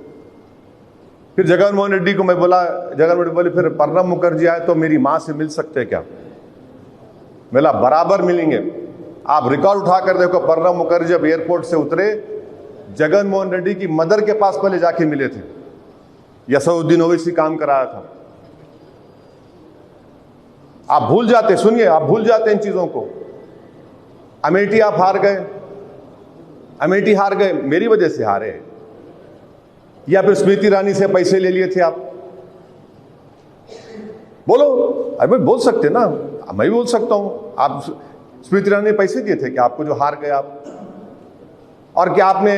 फिर जगन मोहन रेड्डी को मैं बोला, जगन मोहन रेड्डी बोले फिर प्रणब मुखर्जी आए तो मेरी मां से मिल सकते क्या। बोला बराबर मिलेंगे, आप रिकॉर्ड उठा कर देखो, प्रणब मुखर्जी जब एयरपोर्ट से उतरे जगन मोहन रेड्डी की मदर के पास पहले जाके मिले थे, असदुद्दीन ओवैसी काम कराया था। आप भूल जाते, सुनिए आप भूल जाते इन चीजों को। अमेठी आप हार गए, अमेठी हार गए, मेरी वजह से हारे, या फिर स्मृति ईरानी से पैसे ले लिए थे आप। बोलो, अरे बोल सकते ना, मैं भी बोल सकता हूं। आप स्मृति ईरानी ने पैसे दिए थे कि आपको जो हार गए आप, और क्या आपने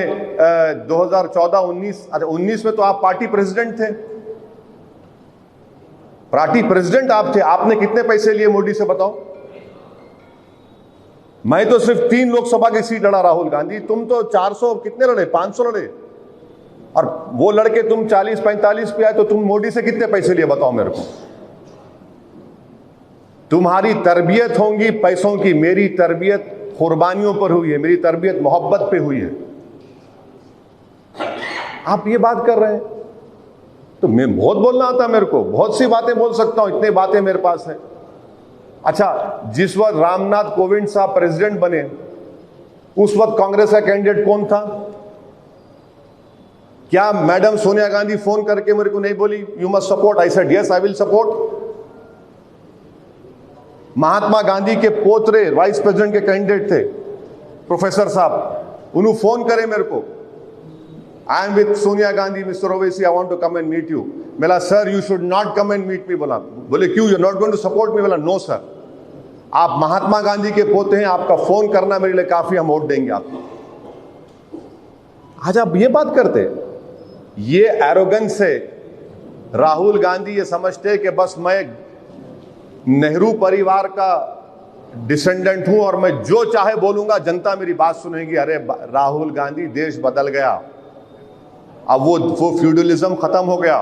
2014-19 में तो आप पार्टी प्रेसिडेंट थे, पार्टी प्रेसिडेंट आप थे, आपने कितने पैसे लिए मोदी से बताओ। मैं तो सिर्फ 3 लोकसभा की सीट लड़ा राहुल गांधी, तुम तो 400 कितने लड़े, 500 लड़े, और वो लड़के तुम 40-45 पे आए, तो तुम मोदी से कितने पैसे लिए बताओ मेरे को। तुम्हारी तरबियत होंगी पैसों की, मेरी तरबियत कुर्बानियों पर हुई है, मेरी तरबियत मोहब्बत पे हुई है। आप ये बात कर रहे हैं तो मैं बहुत बोलना आता मेरे को, बहुत सी बातें बोल सकता हूं, इतने बातें मेरे पास है। अच्छा, जिस वक्त रामनाथ कोविंद साहब प्रेसिडेंट बने उस वक्त कांग्रेस का कैंडिडेट कौन था? क्या मैडम सोनिया गांधी फोन करके मेरे को नहीं बोली you must support? I said yes I will support. Mahatma Gandhi के पोतरे वाइस प्रेसिडेंट के कैंडिडेट थे प्रोफेसर साहब, उन्होंने फोन करे मेरे को, I am with Sonia Gandhi, mister Owaisi, I want to come and meet you. बोला sir you should not come and meet me. बोले क्यों, you are not going to support me? बोला नो सर, आप महात्मा गांधी के पोते हैं, आपका फोन करना मेरे लिए काफी, हम वोट देंगे आपको। आज आप ये बात करते, ये एरोगेंस है। राहुल गांधी ये समझते कि बस मैं नेहरू परिवार का डिसेंडेंट हूं और मैं जो चाहे बोलूंगा जनता मेरी बात सुनेगी। अरे राहुल गांधी, देश बदल गया, अब वो फ्यूडलिज्म खत्म हो गया।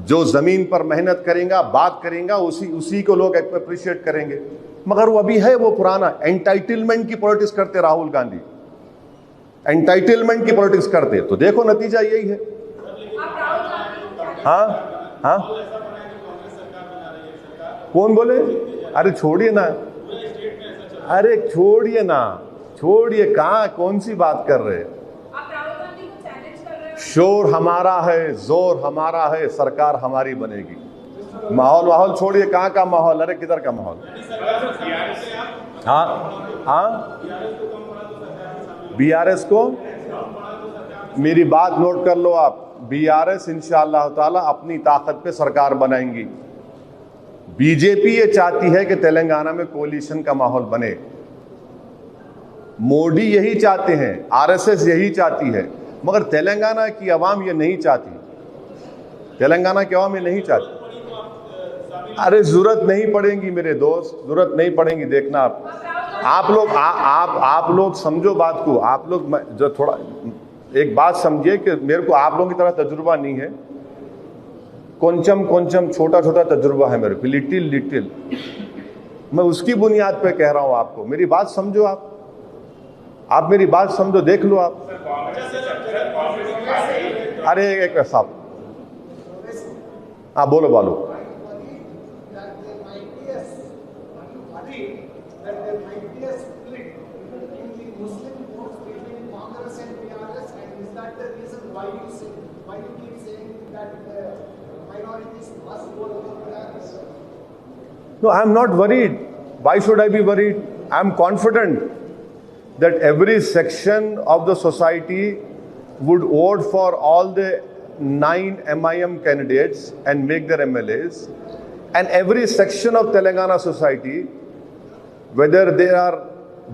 जो जमीन पर मेहनत करेगा, बात करेगा, उसी को लोग अप्रिशिएट करेंगे। मगर वो अभी है वो पुराना एंटाइटलमेंट की पॉलिटिक्स करते राहुल गांधी, एंटाइटलमेंट की पॉलिटिक्स करते। तो देखो नतीजा यही है। हाँ हाँ, कौन बोले? अरे छोड़िए ना, अरे छोड़िए ना, छोड़िए, कहाँ कौन सी बात कर रहे हैं? शोर हमारा है, जोर हमारा है, सरकार हमारी बनेगी। माहौल छोड़िए, कहाँ का माहौल? अरे किधर का माहौल? हाँ हाँ, बीआरएस को, मेरी बात नोट कर लो आप, बीआरएस इंशाअल्लाह ताला अपनी ताकत पे सरकार बनाएंगी। बीजेपी ये चाहती है कि तेलंगाना में कोलिशन का माहौल बने, मोदी यही चाहते हैं, आरएसएस यही चाहती है, मगर तेलंगाना की आवाम ये नहीं चाहती। तेलंगाना की आवाम ये नहीं चाहती। अरे जरूरत नहीं पड़ेगी मेरे दोस्त, जरूरत नहीं पड़ेगी, देखना आप लोग समझो बात को। आप लोग जो थोड़ा एक बात समझिए कि मेरे को आप लोगों की तरह तजुर्बा नहीं है, कोंचम छोटा तजुर्बा है मेरे को, लिटिल। मैं उसकी बुनियाद पे कह रहा हूं आपको, मेरी बात समझो। आप मेरी बात समझो, देख लो आप। अरे एक साहब, हाँ बोलो। No, I am not worried. Why should I be worried? I am confident that every section of the society would vote for all the 9 MIM candidates and make their MLAs. And every section of Telangana society, whether they are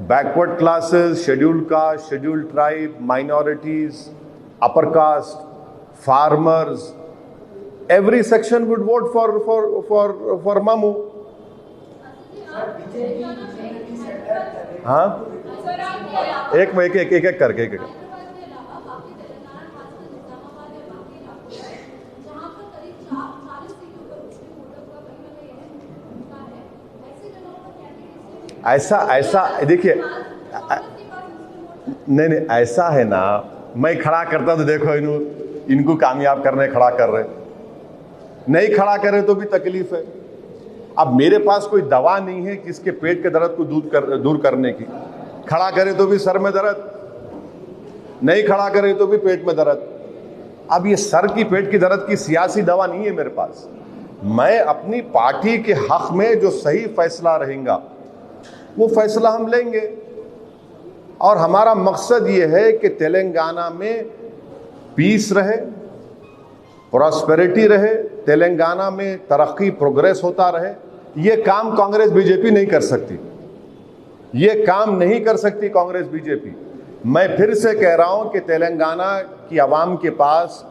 backward classes, scheduled caste, scheduled tribe, minorities, upper caste, farmers, every section would vote for Mamu. हाँ, एक करके ऐसा देखिए, नहीं ऐसा है ना, मैं खड़ा करता तो देखो इनको कामयाब करने खड़ा कर रहे, नहीं खड़ा करे तो भी तकलीफ है। अब मेरे पास कोई दवा नहीं है किसके पेट के दर्द को दूर करने की। खड़ा करे तो भी सर में दर्द, नहीं खड़ा करे तो भी पेट में दर्द। अब ये सर की पेट की दर्द की सियासी दवा नहीं है मेरे पास। मैं अपनी पार्टी के हक में जो सही फैसला रहेगा वो फैसला हम लेंगे, और हमारा मकसद ये है कि तेलंगाना में पीस रहे, प्रॉस्पेरिटी रहे, तेलंगाना में तरक्की प्रोग्रेस होता रहे। ये काम कांग्रेस बीजेपी नहीं कर सकती, ये काम नहीं कर सकती कांग्रेस बीजेपी। मैं फिर से कह रहा हूं कि तेलंगाना की आवाम के पास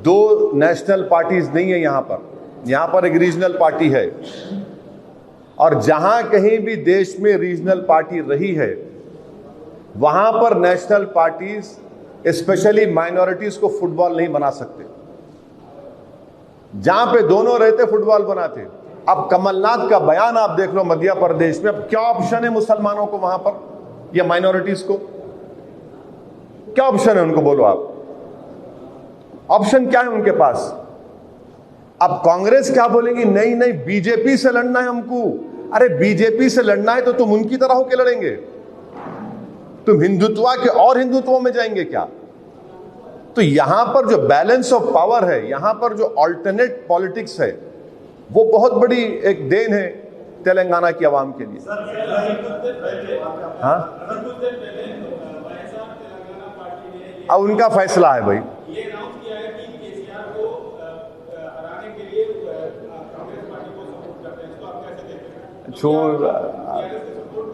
2 नेशनल पार्टीज नहीं है। यहां पर एक रीजनल पार्टी है, और जहां कहीं भी देश में रीजनल पार्टी रही है वहां पर नेशनल पार्टीज स्पेशली माइनॉरिटीज को फुटबॉल नहीं बना सकते। जहां पे दोनों रहते फुटबॉल बनाते। अब कमलनाथ का बयान आप देख लो मध्य प्रदेश में, अब क्या ऑप्शन है मुसलमानों को वहां पर या माइनॉरिटीज को? क्या ऑप्शन है उनको, बोलो आप, ऑप्शन क्या है उनके पास? अब कांग्रेस क्या बोलेगी? नहीं बीजेपी से लड़ना है हमको। अरे बीजेपी से लड़ना है तो तुम उनकी तरह होकर लड़ेंगे? तुम हिंदुत्व के और हिंदुत्व में जाएंगे क्या? तो यहां पर जो बैलेंस ऑफ पावर है, यहां पर जो अल्टरनेट पॉलिटिक्स है, वो बहुत बड़ी एक देन है। तेलंगाना की आवाम के लिए। हाँ, अब उनका फैसला है भाई। ये अनाउंस किया है कि केसीआर को हराने के लिए कांग्रेस पार्टी को सपोर्ट करते हैं, इसको आप कैसे देखते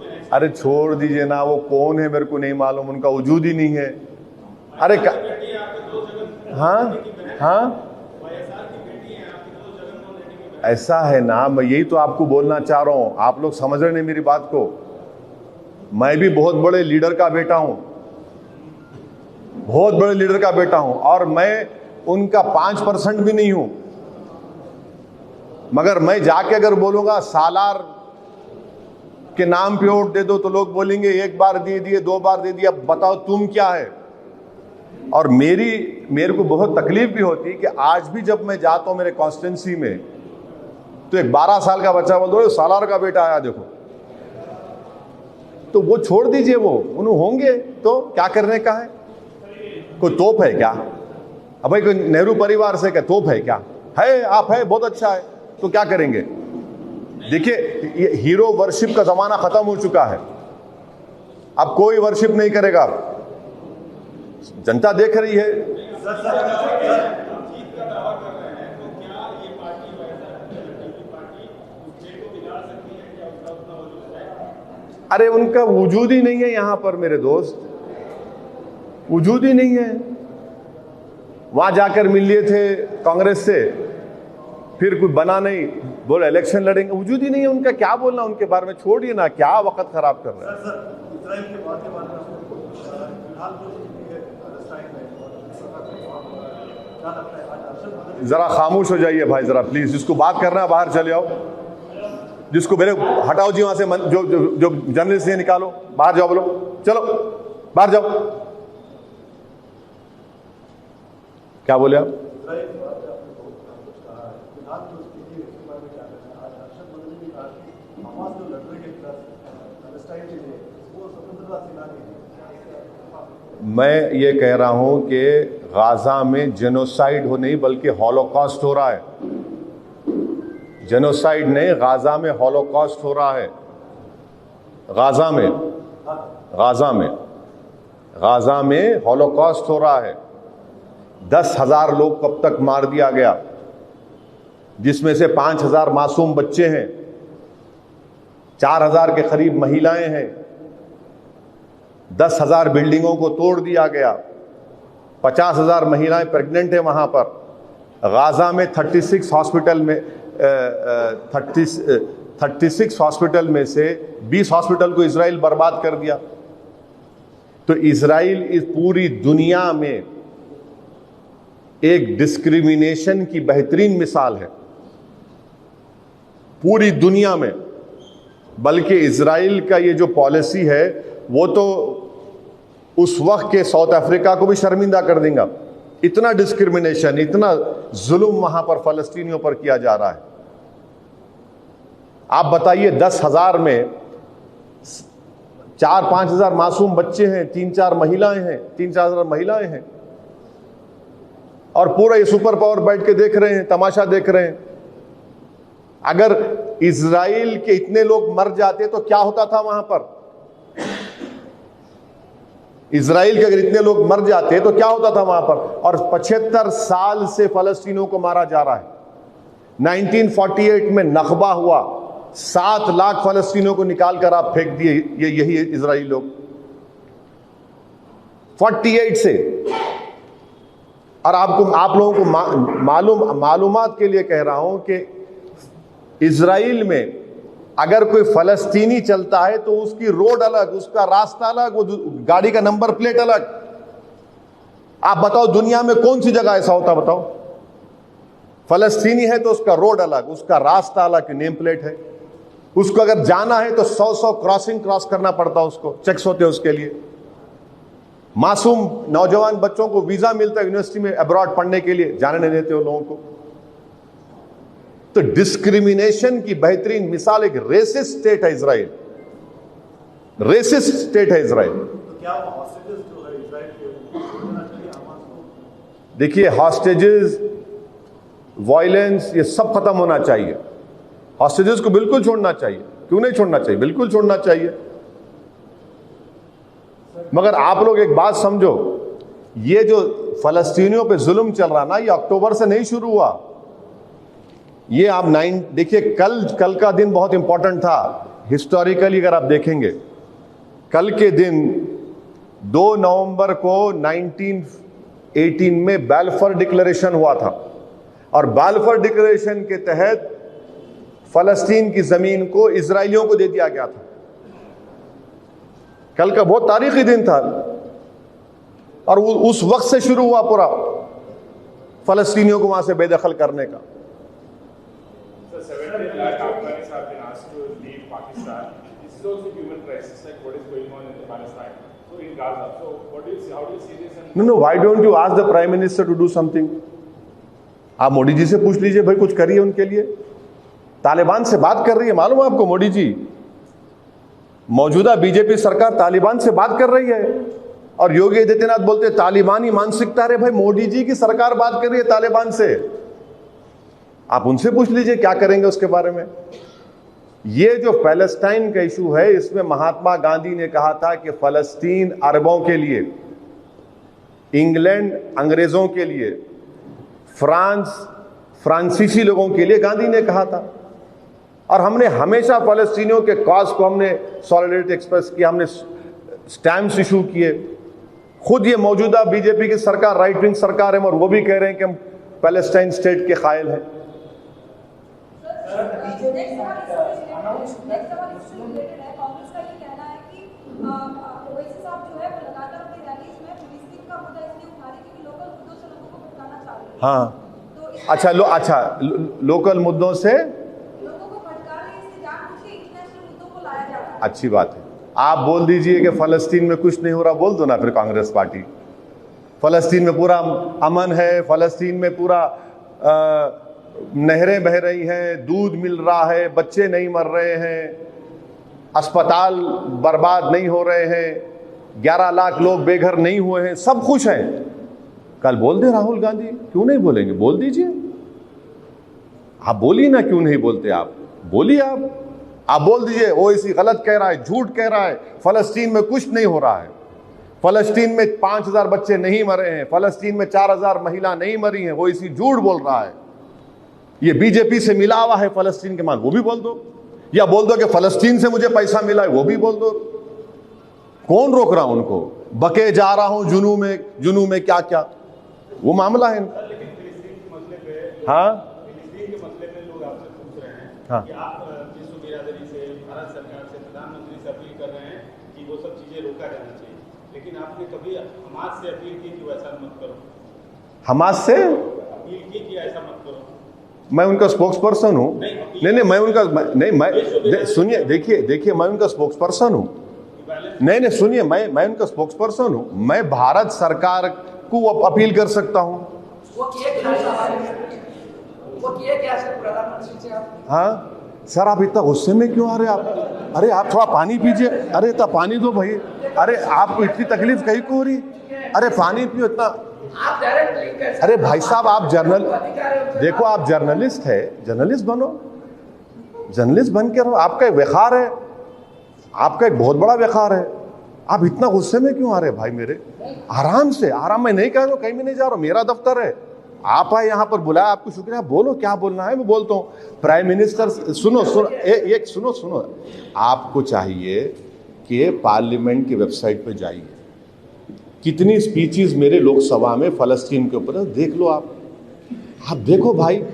हैं? अरे छोड़ दीजिए ना, वो कौन है मेरे को नहीं मालूम, उनका वजूद ही नहीं है। अरे हाँ हाँ, ऐसा है ना, मैं यही तो आपको बोलना चाह रहा हूं, आप लोग समझ रहे नहीं मेरी बात को। मैं भी बहुत बड़े लीडर का बेटा हूं, बहुत बड़े लीडर का बेटा हूं, और मैं उनका 5% भी नहीं हूं। मगर मैं जाके अगर बोलूंगा सालार के नाम पे वोट दे दो तो लोग बोलेंगे एक बार दे दिए, 2 बार दे दिया, बताओ तुम क्या है। और मेरे को बहुत तकलीफ भी होती है कि आज भी जब मैं जाता हूं मेरे कॉन्स्टिट्यूंसी में तो एक 12 साल का बच्चा बोल दो सालार का बेटा आया देखो, तो वो छोड़ दीजिए, वो उन्होंने होंगे तो क्या करने का है। कोई तोप है क्या? अब भाई कोई नेहरू परिवार से क्या तोप है क्या? है, आप है, बहुत अच्छा है, तो क्या करेंगे? देखिए, ये हीरो वर्शिप का जमाना खत्म हो चुका है, अब कोई वर्शिप नहीं करेगा, जनता देख रही है। अरे उनका वजूद ही नहीं है यहां पर मेरे दोस्त, वजूद ही नहीं है। वहां जाकर मिल लिए थे कांग्रेस से, फिर कुछ बना नहीं, बोले इलेक्शन लड़ेंगे, वजूद ही नहीं है उनका। क्या बोलना उनके बारे में, छोड़िए ना, क्या वक्त खराब कर रहे हैं। जरा खामोश हो जाइए भाई, जरा प्लीज, जिसको बात करना है बाहर चले आओ, जिसको मेरे हटाओ जी वहां से, जो जर्नलिस्ट है निकालो, बाहर जाओ, बोलो चलो बाहर जाओ। क्या बोले आप? मैं ये कह रहा हूं कि गाजा में जेनोसाइड हो नहीं बल्कि हॉलोकॉस्ट हो रहा है। जेनोसाइड नहीं, गाजा में हॉलोकॉस्ट हो रहा है। गाजा में हॉलोकॉस्ट हो रहा है। 10,000 लोग कब तक मार दिया गया, जिसमें से 5,000 मासूम बच्चे हैं, 4,000 के करीब महिलाएं हैं, 10,000 बिल्डिंगों को तोड़ दिया गया, 50,000 महिलाएं प्रेग्नेंट हैं वहां पर। गाजा में 36 हॉस्पिटल में से 20 हॉस्पिटल को इजराइल बर्बाद कर दिया। तो इजराइल इस पूरी दुनिया में एक डिस्क्रिमिनेशन की बेहतरीन मिसाल है, पूरी दुनिया में। बल्कि इजराइल का ये जो पॉलिसी है वो तो उस वक्त के साउथ अफ्रीका को भी शर्मिंदा कर देगा। इतना डिस्क्रिमिनेशन, इतना जुल्म वहां पर फलस्तीनियों पर किया जा रहा है। आप बताइए, 10,000 में 4-5 हजार मासूम बच्चे हैं, 3-4 महिलाएं हैं, और पूरा ये सुपर पावर बैठ के देख रहे हैं, तमाशा देख रहे हैं। अगर इजराइल के इतने लोग मर जाते तो क्या होता था वहां पर? इजराइल के अगर इतने लोग मर जाते तो क्या होता था वहां पर? और 75 साल से फलस्तीनियों को मारा जा रहा है। 1948 में नखबा हुआ, 7 लाख फलस्तीनियों को निकाल कर आप फेंक दिए, यही इजराइली लोग 48 से। और आप लोगों को मालूमात के लिए कह रहा हूं कि इजराइल में अगर कोई फलस्तीनी चलता है तो उसकी रोड अलग, उसका रास्ता अलग, वो गाड़ी का नंबर प्लेट अलग। आप बताओ दुनिया में कौन सी जगह ऐसा होता, बताओ? फलस्तीनी है तो उसका रोड अलग, उसका रास्ता अलग, नेम प्लेट है। उसको अगर जाना है तो 100 क्रॉसिंग क्रॉस करना पड़ता, उसको चेक्स होते हैं उसके लिए। मासूम नौजवान बच्चों को वीजा मिलता है यूनिवर्सिटी में अब्रॉड पढ़ने के लिए, जाने नहीं देते हो लोगों को। तो डिस्क्रिमिनेशन की बेहतरीन मिसाल एक रेसिस्ट स्टेट है इजराइल, रेसिस्ट स्टेट है इजराइल। तो क्या हॉस्टेजेस जो है इजराइल के छोड़ना चाहिए हमास को? देखिए, हॉस्टेजेस, वायलेंस, ये सब खत्म होना चाहिए। हॉस्टेजेस को बिल्कुल छोड़ना चाहिए, क्यों नहीं छोड़ना चाहिए, बिल्कुल छोड़ना चाहिए। मगर आप लोग एक बात समझो, ये जो फलस्तीनियों पे जुल्म चल रहा ना, ये अक्टूबर से नहीं शुरू हुआ। ये आप देखिए, कल का दिन बहुत इंपॉर्टेंट था हिस्टोरिकली। अगर आप देखेंगे, कल के दिन 2 नवंबर को 1918 में बैलफोर डिक्लेरेशन हुआ था, और बैलफोर डिक्लेरेशन के तहत फलस्तीन की जमीन को इजरायलियों को दे दिया गया था। कल का बहुत तारीखी दिन था, और उस वक्त से शुरू हुआ पूरा फलस्तीनियों को वहां से बेदखल करने का। So 70 lakh Afghans have been asked to leave Pakistan. This is also human crisis, like what is going on in Palestine, so in Gaza. So what do you see? How do you see this? And No, why don't you ask the Prime Minister to do something? आप मोदी जी से पूछ लीजिए, भाई कुछ करिए उनके लिए। तालिबान से बात कर रही है, मालूम है आपको? मोदी जी, मौजूदा बीजेपी सरकार तालिबान से बात कर रही है, और योगी आदित्यनाथ बोलते तालिबानी मानसिकता। रे भाई, मोदी जी की सरकार बात कर रही है तालिबान से, आप उनसे पूछ लीजिए क्या करेंगे उसके बारे में। ये जो पैलेस्टाइन का इशू है, इसमें महात्मा गांधी ने कहा था कि फलस्तीन अरबों के लिए, इंग्लैंड अंग्रेजों के लिए, फ्रांस फ्रांसीसी लोगों के लिए गांधी ने कहा था। और हमने हमेशा फलस्तीनियों के कॉज को हमने सॉलिडरिटी एक्सप्रेस किया, हमने स्टैम्प्स इशू किए। खुद ये मौजूदा बीजेपी की सरकार राइट विंग सरकार है, और वो भी कह रहे हैं कि हम पैलेस्टाइन स्टेट के कायल हैं। हाँ, अच्छा लोकल मुद्दों से लोगों को भटका रही है, इससे जानबूझ के इंटरनेशनल मुद्दों को लाया जा रहा है। अच्छी बात है। आप बोल दीजिए कि फलस्तीन में कुछ नहीं हो रहा, बोल दो ना फिर कांग्रेस पार्टी। फलस्तीन में पूरा अमन है, फलस्तीन में पूरा नहरें बह रही हैं, दूध मिल रहा है, बच्चे नहीं मर रहे हैं, अस्पताल बर्बाद नहीं हो रहे हैं, 11 लाख लोग बेघर नहीं हुए हैं, सब खुश हैं। कल बोल दे राहुल गांधी, क्यों नहीं बोलेंगे? बोल दीजिए, आप बोलिए ना, क्यों नहीं बोलते? आप बोलिए, आप बोल दीजिए ओवैसी गलत कह रहा है, झूठ कह रहा है, फलस्तीन में कुछ नहीं हो रहा है, फलस्तीन में 5000 बच्चे नहीं मरे हैं, फलस्तीन में 4000 महिला नहीं मरी हैं, ओवैसी झूठ बोल रहा है, ये बीजेपी से मिला हुआ है फलस्तीन के मान, वो भी बोल दो। या बोल दो कि फलस्तीन से मुझे पैसा मिला है, वो भी बोल दो। कौन रोक रहा उनको? बके जा रहा हूं जुनू में क्या क्या, वो मामला है। लेकिन फिलिस्तीन के मसले पे, हाँ, फिलिस्तीन के मसले पे लोग आपसे पूछ रहे हैं हाँ, कि आप विश्व बिरादरी से, भारत सरकार से, प्रधानमंत्री से अपील कर रहे हैं कि वो सब चीजें रोका जाना चाहिए, लेकिन आपने कभी हमास से अपील की कि वैसा मत करो? हमास से अपील की कि ऐसा मत करो? मैं उनका स्पोक्स पर्सन हूं। नहीं, मैं उनका नहीं, मैं सुनिए, देखिए मैं उनका स्पोक्स पर्सन हूं। नहीं, सुनिए, मैं उनका स्पोक्स पर्सन हूं। मैं भारत सरकार को अपील कर सकता हूं। वो किए क्या सर प्रधानमंत्री से आप? हाँ सर, आप इतना गुस्से में क्यों आ रहे आप? अरे आप थोड़ा पानी पीजिए। अरे इतना पानी दो भाई। अरे आपको इतनी तकलीफ कहीं को हो रही? अरे पानी पियो इतना। आप डायरेक्ट लिंक कर सकते हैं। अरे भाई साहब, आप देखो, आप जर्नलिस्ट है, जर्नलिस्ट बनो, जर्नलिस्ट बन के रहो। आपका एक व्यवहार है, आपका एक बहुत बड़ा व्यवहार है। आप इतना गुस्से में क्यों आ रहे भाई मेरे? आराम से, आराम में नहीं कह रहा हूं, कहीं भी नहीं जा रहा हूं, मेरा दफ्तर है। आप आए यहाँ पर, बुलाया आपको, शुक्रिया। बोलो क्या बोलना है, मैं बोलता हूँ। प्राइम मिनिस्टर सुनो, आपको चाहिए कि पार्लियामेंट की वेबसाइट पे जाइए, कितनी स्पीचेस मेरे लोकसभा में फलस्तीन के ऊपर देख लो। आप देखो भाई,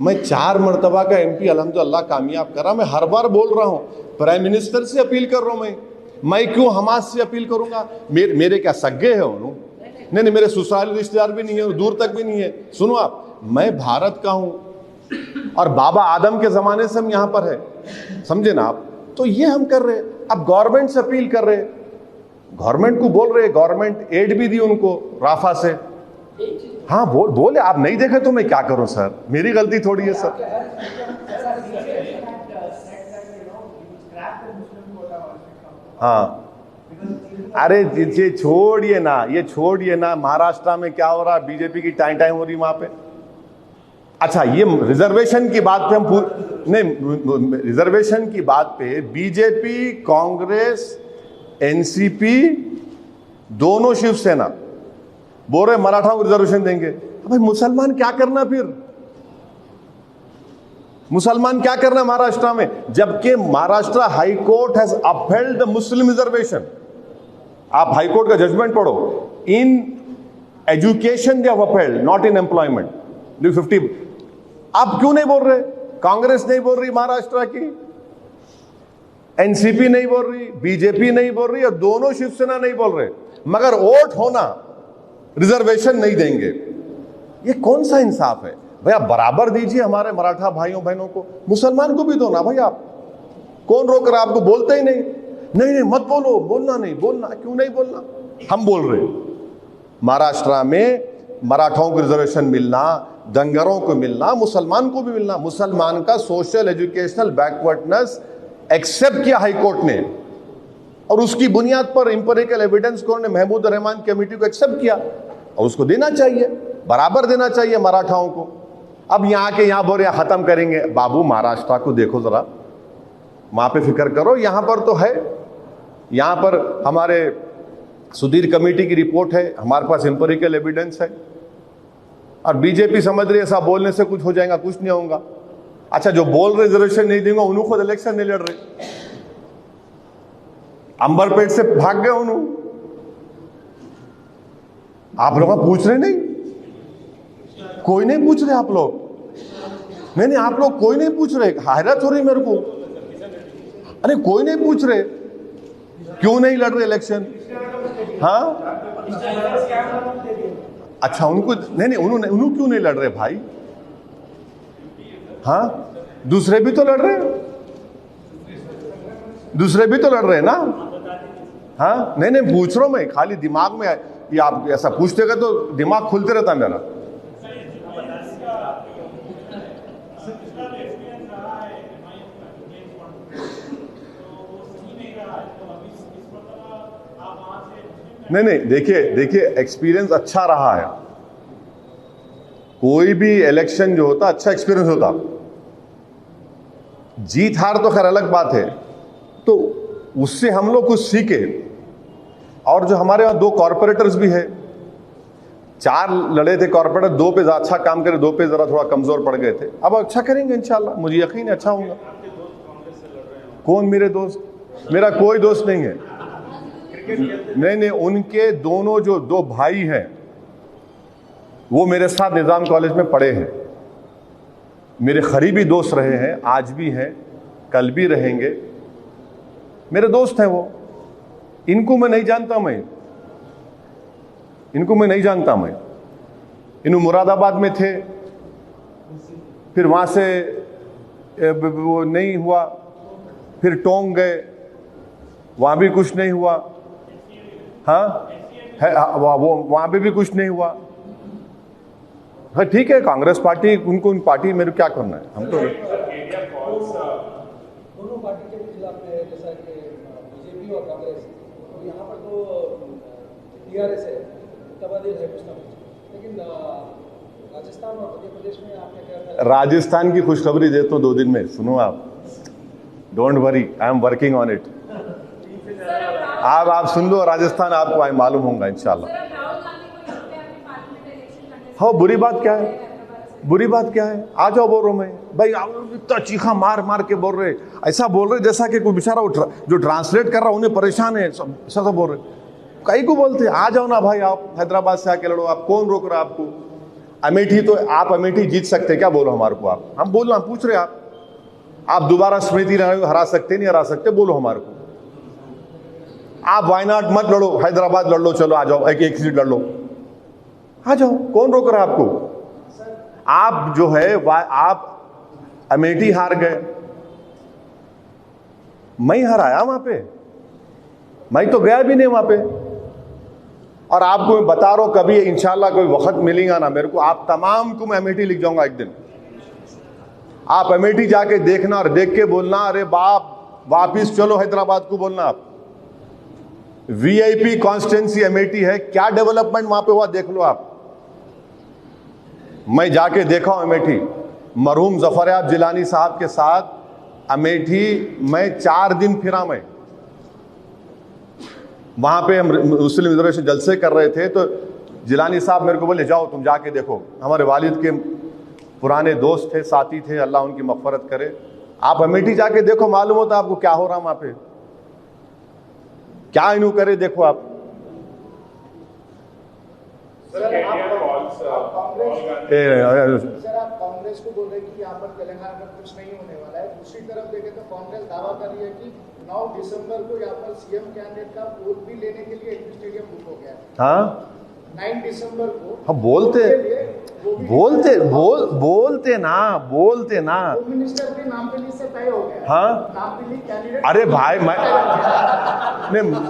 मैं 4 मरतबा का MP अल्हम्दुलिल्लाह कामयाब करा। मैं हर बार बोल रहा हूँ, प्राइम मिनिस्टर से अपील कर रहा हूँ। मैं क्यों हमास से अपील करूंगा? मेरे क्या सगे है उन्होंने? नहीं, मेरे ससुराल रिश्तेदार भी नहीं है, दूर तक भी नहीं है। सुनो आप, मैं भारत का हूं, और बाबा आदम के जमाने से हम यहां पर है, समझे ना आप? तो ये हम कर रहे हैं। अब गवर्नमेंट से अपील कर रहे हैं, गवर्नमेंट को बोल रहे हैं, गवर्नमेंट एड भी दी उनको राफा से। हाँ, बोले आप नहीं देखे तो मैं क्या करूं सर, मेरी गलती थोड़ी है सर। हाँ, अरे ये छोड़िए ना, महाराष्ट्र में क्या हो रहा है? बीजेपी की टाइम हो रही वहां पे। अच्छा, ये रिजर्वेशन की बात पे नहीं, रिजर्वेशन की बात पे बीजेपी, कांग्रेस, एनसीपी, दोनों शिवसेना बोल रहे मराठाओं को रिजर्वेशन देंगे। भाई मुसलमान क्या करना, फिर मुसलमान क्या करना महाराष्ट्र में, जबकि Maharashtra high court has upheld the Muslim reservation. आप हाई कोर्ट का जजमेंट पढ़ो, in education they have upheld, not in employment. 50 आप क्यों नहीं बोल रहे? कांग्रेस नहीं बोल रही महाराष्ट्र की, एनसीपी नहीं बोल रही, बीजेपी नहीं बोल रही और दोनों शिवसेना नहीं बोल रहे, मगर वोट होना रिजर्वेशन नहीं देंगे। ये कौन सा इंसाफ है भैया? बराबर दीजिए हमारे मराठा भाइयों बहनों को, मुसलमान को भी दो ना भाई। आप कौन रोक रहा? आपको बोलते ही नहीं, नहीं नहीं मत बोलो, बोलना नहीं, बोलना क्यों नहीं बोलना? हम बोल रहे महाराष्ट्र में मराठाओं को रिजर्वेशन मिलना, दंगरों को मिलना, मुसलमान को भी मिलना। मुसलमान का सोशल एजुकेशनल बैकवर्डनेस एक्सेप्ट किया हाई कोर्ट ने और उसकी बुनियाद पर इंपेरिकल एविडेंस को महमूद रहमान कमेटी को एक्सेप्ट किया और उसको देना चाहिए, बराबर देना चाहिए मराठाओं को। अब यहां के यहां बोल खत्म करेंगे। बाबू महाराष्ट्र को देखो जरा, वहां पे फिक्र करो, यहां पर तो है, यहां पर हमारे सुधीर कमेटी की रिपोर्ट है, हमारे पास इंपेरिकल एविडेंस है। और बीजेपी समझ रही है ऐसा बोलने से कुछ हो जाएगा, कुछ नहीं होगा। अच्छा, जो बोल रहे रिजर्वेशन नहीं देंगे उन्होंने खुद इलेक्शन नहीं लड़ रहे, अंबरपेट से भाग गए उन्होंने। आप लोग पूछ रहे नहीं, कोई नहीं पूछ रहे आप लोग, नहीं आप लोग कोई नहीं पूछ रहे। हैरत हो रही मेरे को, अरे कोई नहीं पूछ रहे, क्यों नहीं लड़ रहे इलेक्शन? हाँ अच्छा, उनको नहीं उन्होंने क्यों नहीं लड़ रहे भाई? हाँ, दूसरे भी तो लड़ रहे, दूसरे भी तो लड़ रहे ना। हाँ नहीं पूछ रहा हूं मैं, खाली दिमाग में ये आप ऐसा पूछते गए तो दिमाग खुलते रहता मेरा। नहीं देखिए एक्सपीरियंस अच्छा रहा है। कोई भी इलेक्शन जो होता अच्छा एक्सपीरियंस होता, जीत हार तो खैर अलग बात है, तो उससे हम लोग कुछ सीखे। और जो हमारे यहाँ 2 कॉर्पोरेटर्स भी है, 4 लड़े थे कॉर्पोरेटर, 2 पे अच्छा काम करे, 2 पे जरा थोड़ा कमजोर पड़ गए थे। अब अच्छा करेंगे इंशाल्लाह, मुझे यकीन है अच्छा होगा। कौन मेरे दोस्त? मेरा कोई दोस्त नहीं है। नहीं उनके दोनों जो 2 भाई हैं वो मेरे साथ निजाम कॉलेज में पढ़े हैं, मेरे करीबी दोस्त रहे हैं, आज भी हैं, कल भी रहेंगे, मेरे दोस्त हैं वो। इनको मैं नहीं जानता, इनको मैं नहीं जानता। इन मुरादाबाद में थे, फिर वहां से वो नहीं हुआ, फिर टोंक गए, वहां भी कुछ नहीं हुआ। हाँ है वो वहां पे भी कुछ नहीं हुआ। हाँ ठीक है, कांग्रेस पार्टी उनको, उन पार्टी मेरे क्या करना है हमको। दोनों पार्टी के खिलाफ है, जैसा कि बीजेपी और कांग्रेस, और यहाँ पर तो टीआरएस है, तबादील है कुछ ना कुछ, लेकिन राजस्थान और मध्य प्रदेश में आपने क्या? राजस्थान की खुशखबरी देता हूँ 2 दिन में, सुनो आप, don't worry, I am working on it. आप सुन लो, राजस्थान आपको आई मालूम होगा इंशाल्लाह। हाँ, बुरी बात क्या है? बुरी बात क्या है? आ जाओ, बोल रहा हूं मैं भाई, इतना चीखा मार मार के बोल रहे, ऐसा बोल रहे जैसा कि कोई बेचारा जो ट्रांसलेट कर रहा उन्हें परेशान है, सब बोल रहे। कई को बोलते आ जाओ ना भाई, आप हैदराबाद से आके लड़ो, आप कौन रोक रहा आपको? अमेठी तो आप अमेठी जीत सकते, क्या बोलो हमारे को? आप हम बोलना पूछ रहे, आप दोबारा स्मृति हरा सकते नहीं हरा सकते, बोलो हमारे को। आप वायनाड मत लड़ो, हैदराबाद लड़ लो, चलो आ जाओ, एक सीट लड़ लो, आ जाओ, कौन रोक रहा है आपको? आप जो है आप अमेठी हार गए, मैं हराया वहां पे, मैं तो गया भी नहीं वहां पे। और आपको मैं बता रहा हूं, कभी इंशाल्लाह कोई वक्त मिलेगा ना मेरे को, आप तमाम को मैं अमेठी लिख जाऊंगा एक दिन। आप अमेठी जाके देखना और देख के बोलना, अरे बाप वापिस चलो हैदराबाद को बोलना। आप वीआईपी कॉन्स्टिट्यूंसी अमेठी है, क्या डेवलपमेंट वहां पे हुआ देख लो आप। मैं जाके देखा हूं अमेठी, मरहूम जफरयाब जिलानी साहब के साथ अमेठी मैं 4 दिन फिरा। मैं वहां पे हम मुस्लिम रिजर्वेशन जलसे कर रहे थे तो जिलानी साहब मेरे को बोले जाओ तुम जाके देखो। हमारे वालिद के पुराने दोस्त थे, साथी थे, अल्लाह उनकी मग़फ़िरत करे। आप अमेठी जाके देखो, मालूम होता आपको क्या हो रहा वहां पे, क्या इन्हों करे, देखो आप। सर आप कांग्रेस को बोल रहे कि यहाँ पर तेलंगाना में कुछ नहीं होने वाला है, दूसरी तरफ देखें तो कांग्रेस दावा कर रही है कि 9 दिसंबर को यहाँ पर सीएम कैंडिडेट का वोट भी लेने के लिए एलपी स्टेडियम बुक हो गया है। हाँ 9 दिसंबर को हम बोलते ना होम मिनिस्टर भी नाम पे लिस्ट से तय हो गया। हाँ नाम पे लिस्ट कैंडिडेट। अरे भाई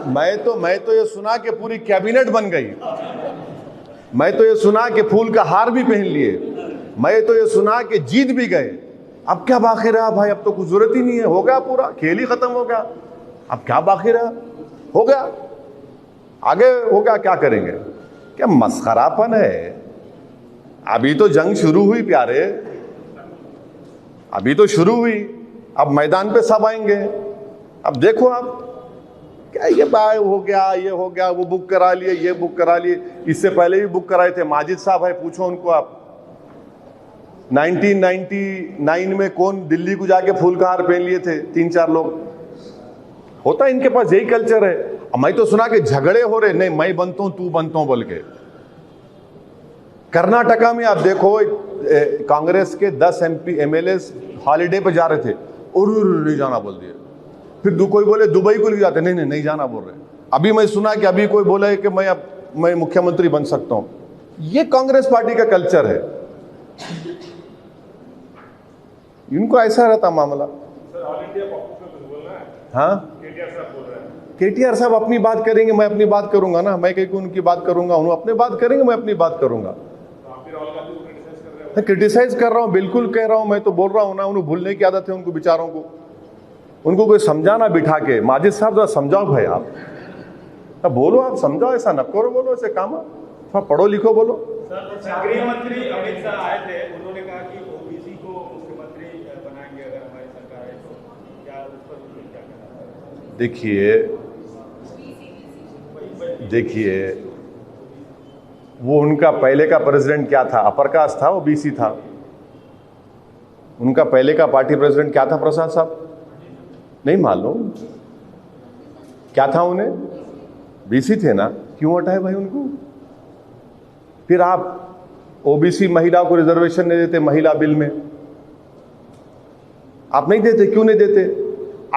मैं तो ये सुना कि पूरी कैबिनेट बन गई, मैं तो ये सुना कि फूल का हार भी पहन लिए, मैं तो ये सुना कि जीत भी गए। अब क्या बाकी रहा भाई, अब तो कुछ जरूरत ही नहीं है, हो गया पूरा खेल ही खत्म हो गया। अब क्या बाकी रहा, हो गया, आगे हो गया, क्या करेंगे। क्या मस्खरापन है। अभी तो जंग शुरू हुई प्यारे, अभी तो शुरू हुई, अब मैदान पे सब आएंगे। अब देखो आप क्या ये बाय हो गया, ये हो गया, वो बुक करा लिए, ये बुक करा लिए, इससे पहले भी बुक कराए थे। माजिद साहब है, पूछो उनको आप, 1999 में कौन दिल्ली को जाके फूल का हार पहन लिए थे, 3-4 लोग। होता है इनके पास, यही कल्चर है। मैं तो सुना कि झगड़े हो रहे, नहीं मैं बनता हूं तू बनता हूं बोल के। कर्नाटका में आप देखो कांग्रेस के 10 MP MLA हॉलीडे पे जा रहे थे और नहीं जाना बोल दिए। फिर कोई बोले दुबई को ले जाते, नहीं जाना बोल रहे। अभी मैं सुना कि अभी कोई बोला है कि मैं मुख्यमंत्री बन सकता हूं। ये कांग्रेस पार्टी का कल्चर है, इनको ऐसा रहता मामला। सर ऑल इंडिया कॉन्फ्रेंस में कुछ बोलना है? हाँ केटीआर साहब बोल रहे हैं। केटीआर साहब अपनी बात करेंगे, मैं अपनी बात करूंगा ना, मैं कहीं उनकी बात करूंगा, उन्होंने अपनी बात करेंगे, मैं अपनी बात करूंगा। तो आप भी राहुल गांधी को क्रिटिसाइज कर रहे हो? मैं क्रिटिसाइज कर रहा हूं, बिल्कुल कह रहा हूं। मैं तो बोल रहा हूं ना, उन्हें भूलने की आदत है उनको बेचारों को। उनको कोई समझाना बिठा के, माजिद साहब जरा समझाओ भाई, आप अब बोलो, आप समझाओ, ऐसा न करो, बोलो ऐसे काम, थोड़ा पढ़ो लिखो बोलो। गृह मंत्री अमित शाह आए थे, उन्होंने कहा कि ओबीसी को मुख्यमंत्री बनाएंगे अगर हमारी सरकार है तो, क्या उस पर क्या कहना? देखिए वो उनका पहले का प्रेसिडेंट क्या था, अपर कास्ट था, वो बीसी था। उनका पहले का पार्टी प्रेसिडेंट क्या था, प्रसाद साहब? नहीं मालूम क्या था उन्हें, बीसी थे ना, क्यों हटाए भाई उनको? फिर आप ओबीसी महिला को रिजर्वेशन नहीं देते महिला बिल में, आप नहीं देते, क्यों नहीं देते?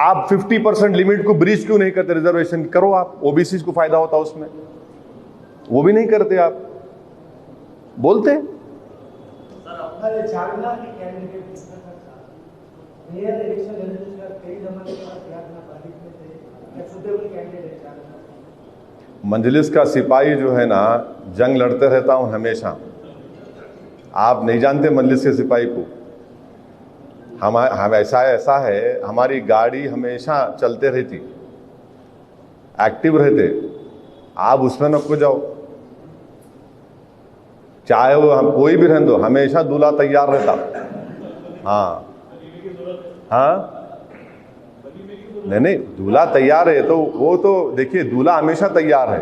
आप 50% लिमिट को ब्रीच क्यों नहीं करते? रिजर्वेशन करो आप, ओबीसी को फायदा होता उसमें, वो भी नहीं करते आप, बोलते। मंजलिस का सिपाही जो है ना, जंग लड़ते रहता हूं हमेशा। आप नहीं जानते मंजलिस के सिपाही को। हम ऐसा है, हमारी गाड़ी हमेशा चलते रहती, एक्टिव रहते। आप उसमें न खो जाओ, चाहे वो हम कोई भी रहने दो, हमेशा दूल्हा तैयार रहता। हाँ नहीं दूल्हा तैयार है तो वो तो देखिए, दूल्हा हमेशा तैयार है।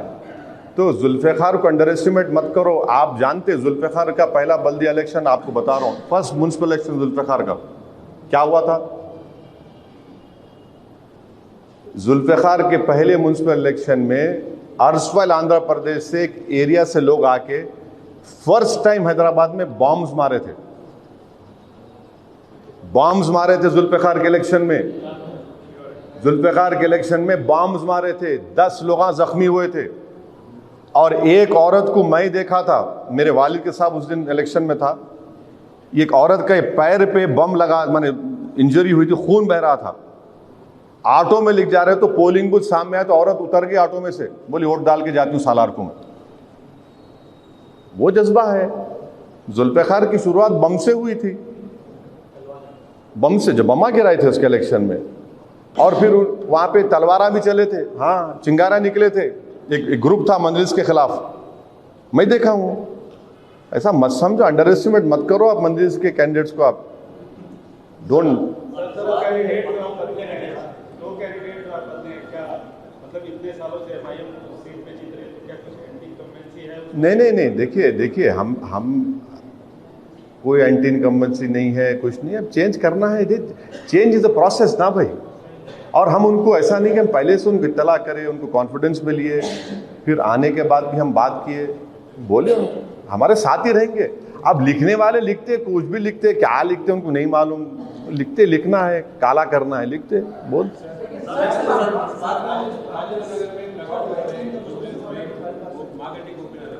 तो जुल्फ़िकार को अंडर एस्टिमेट मत करो। आप जानते जुल्फ़िकार का पहला बल्दिया इलेक्शन, आपको बता रहा हूँ, फर्स्ट म्युनिसिपल इलेक्शन जुल्फ़िकार का क्या हुआ था? जुल्फ़िकार के पहले म्युनिसिपल इलेक्शन में अर्सवाइल आंध्र प्रदेश से एक एरिया से लोग आके फर्स्ट टाइम हैदराबाद में बॉम्ब्स मारे थे। बॉम्ब्स मारे थे जुल्फ़िकार के इलेक्शन में, जुल्फ़िकार के इलेक्शन में बॉम्ब्स मारे थे, 10 लोग जख्मी हुए थे। और एक औरत को मैं देखा था, मेरे वालिद के साथ उस दिन इलेक्शन में था, एक औरत के पैर पे बम लगा, माने इंजरी हुई थी, खून बह रहा था। ऑटो में लिख जा रहे तो पोलिंग बूथ सामने आया तो औरत उतर गई ऑटो में से, बोली वोट डाल के जाती हूँ सालार को मैं। वो जज्बा है। जुल्फ़िकार की शुरुआत बम से हुई थी, बम से, जब बमा गिराए थे उसके इलेक्शन में। और फिर वहां पे तलवारा भी चले थे, हाँ चिंगारा निकले थे। एक ग्रुप था मंजलिस के खिलाफ, मैं देखा हूं। ऐसा मत समझो, अंडर एस्टिमेट मत करो आप मंदिर के कैंडिडेट्स को। आप डोंट दो कैंडिडेट जो आप बदले हैं, दो कैंडिडेट जो आप बदले हैं, क्या मतलब इतने सालों से एमआईएम सीट पे जीत रहे हैं, तो क्या कुछ एंटी इनकम्बेंसी है? नहीं, देखिए हम कोई एंटी इनकम्बेंसी नहीं है, कुछ नहीं है। अब चेंज करना है, चेंज इज अ प्रोसेस ना भाई। और हम उनको ऐसा नहीं कि हम पहले से उनको इत्तला करें, उनको कॉन्फिडेंस में लिए, फिर आने के बाद भी हम बात किए, बोले उनको हमारे साथ ही रहेंगे। अब लिखने वाले लिखते, कुछ भी लिखते, क्या लिखते उनको नहीं मालूम, लिखते, लिखना है, काला करना है, लिखते बोल।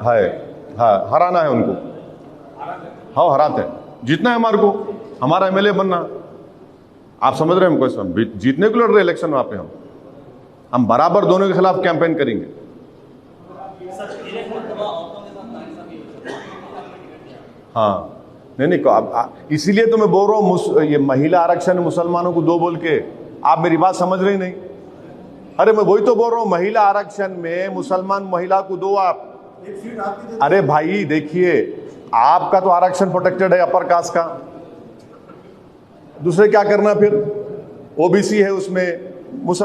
है, हाँ, हराना है उनको। हाँ, हराते हैं, जीतना है हमारे को, हमारा एमएलए बनना। आप समझ रहे हैं हमको, हम जीतने को लड़ रहे इलेक्शन वहां पे। हम बराबर दोनों के खिलाफ कैंपेन करेंगे। हाँ, नहीं, इसीलिए तो मैं बोल रहा हूँ, ये महिला आरक्षण मुसलमानों को दो बोल के, आप मेरी बात समझ रहे नहीं। अरे मैं वही तो बोल रहा हूँ, महिला आरक्षण में मुसलमान महिला को दो आप। अरे भाई देखिए, आपका तो आरक्षण प्रोटेक्टेड है अपर कास्ट का, दूसरे क्या करना फिर? ओबीसी है उसमें, मुसलमान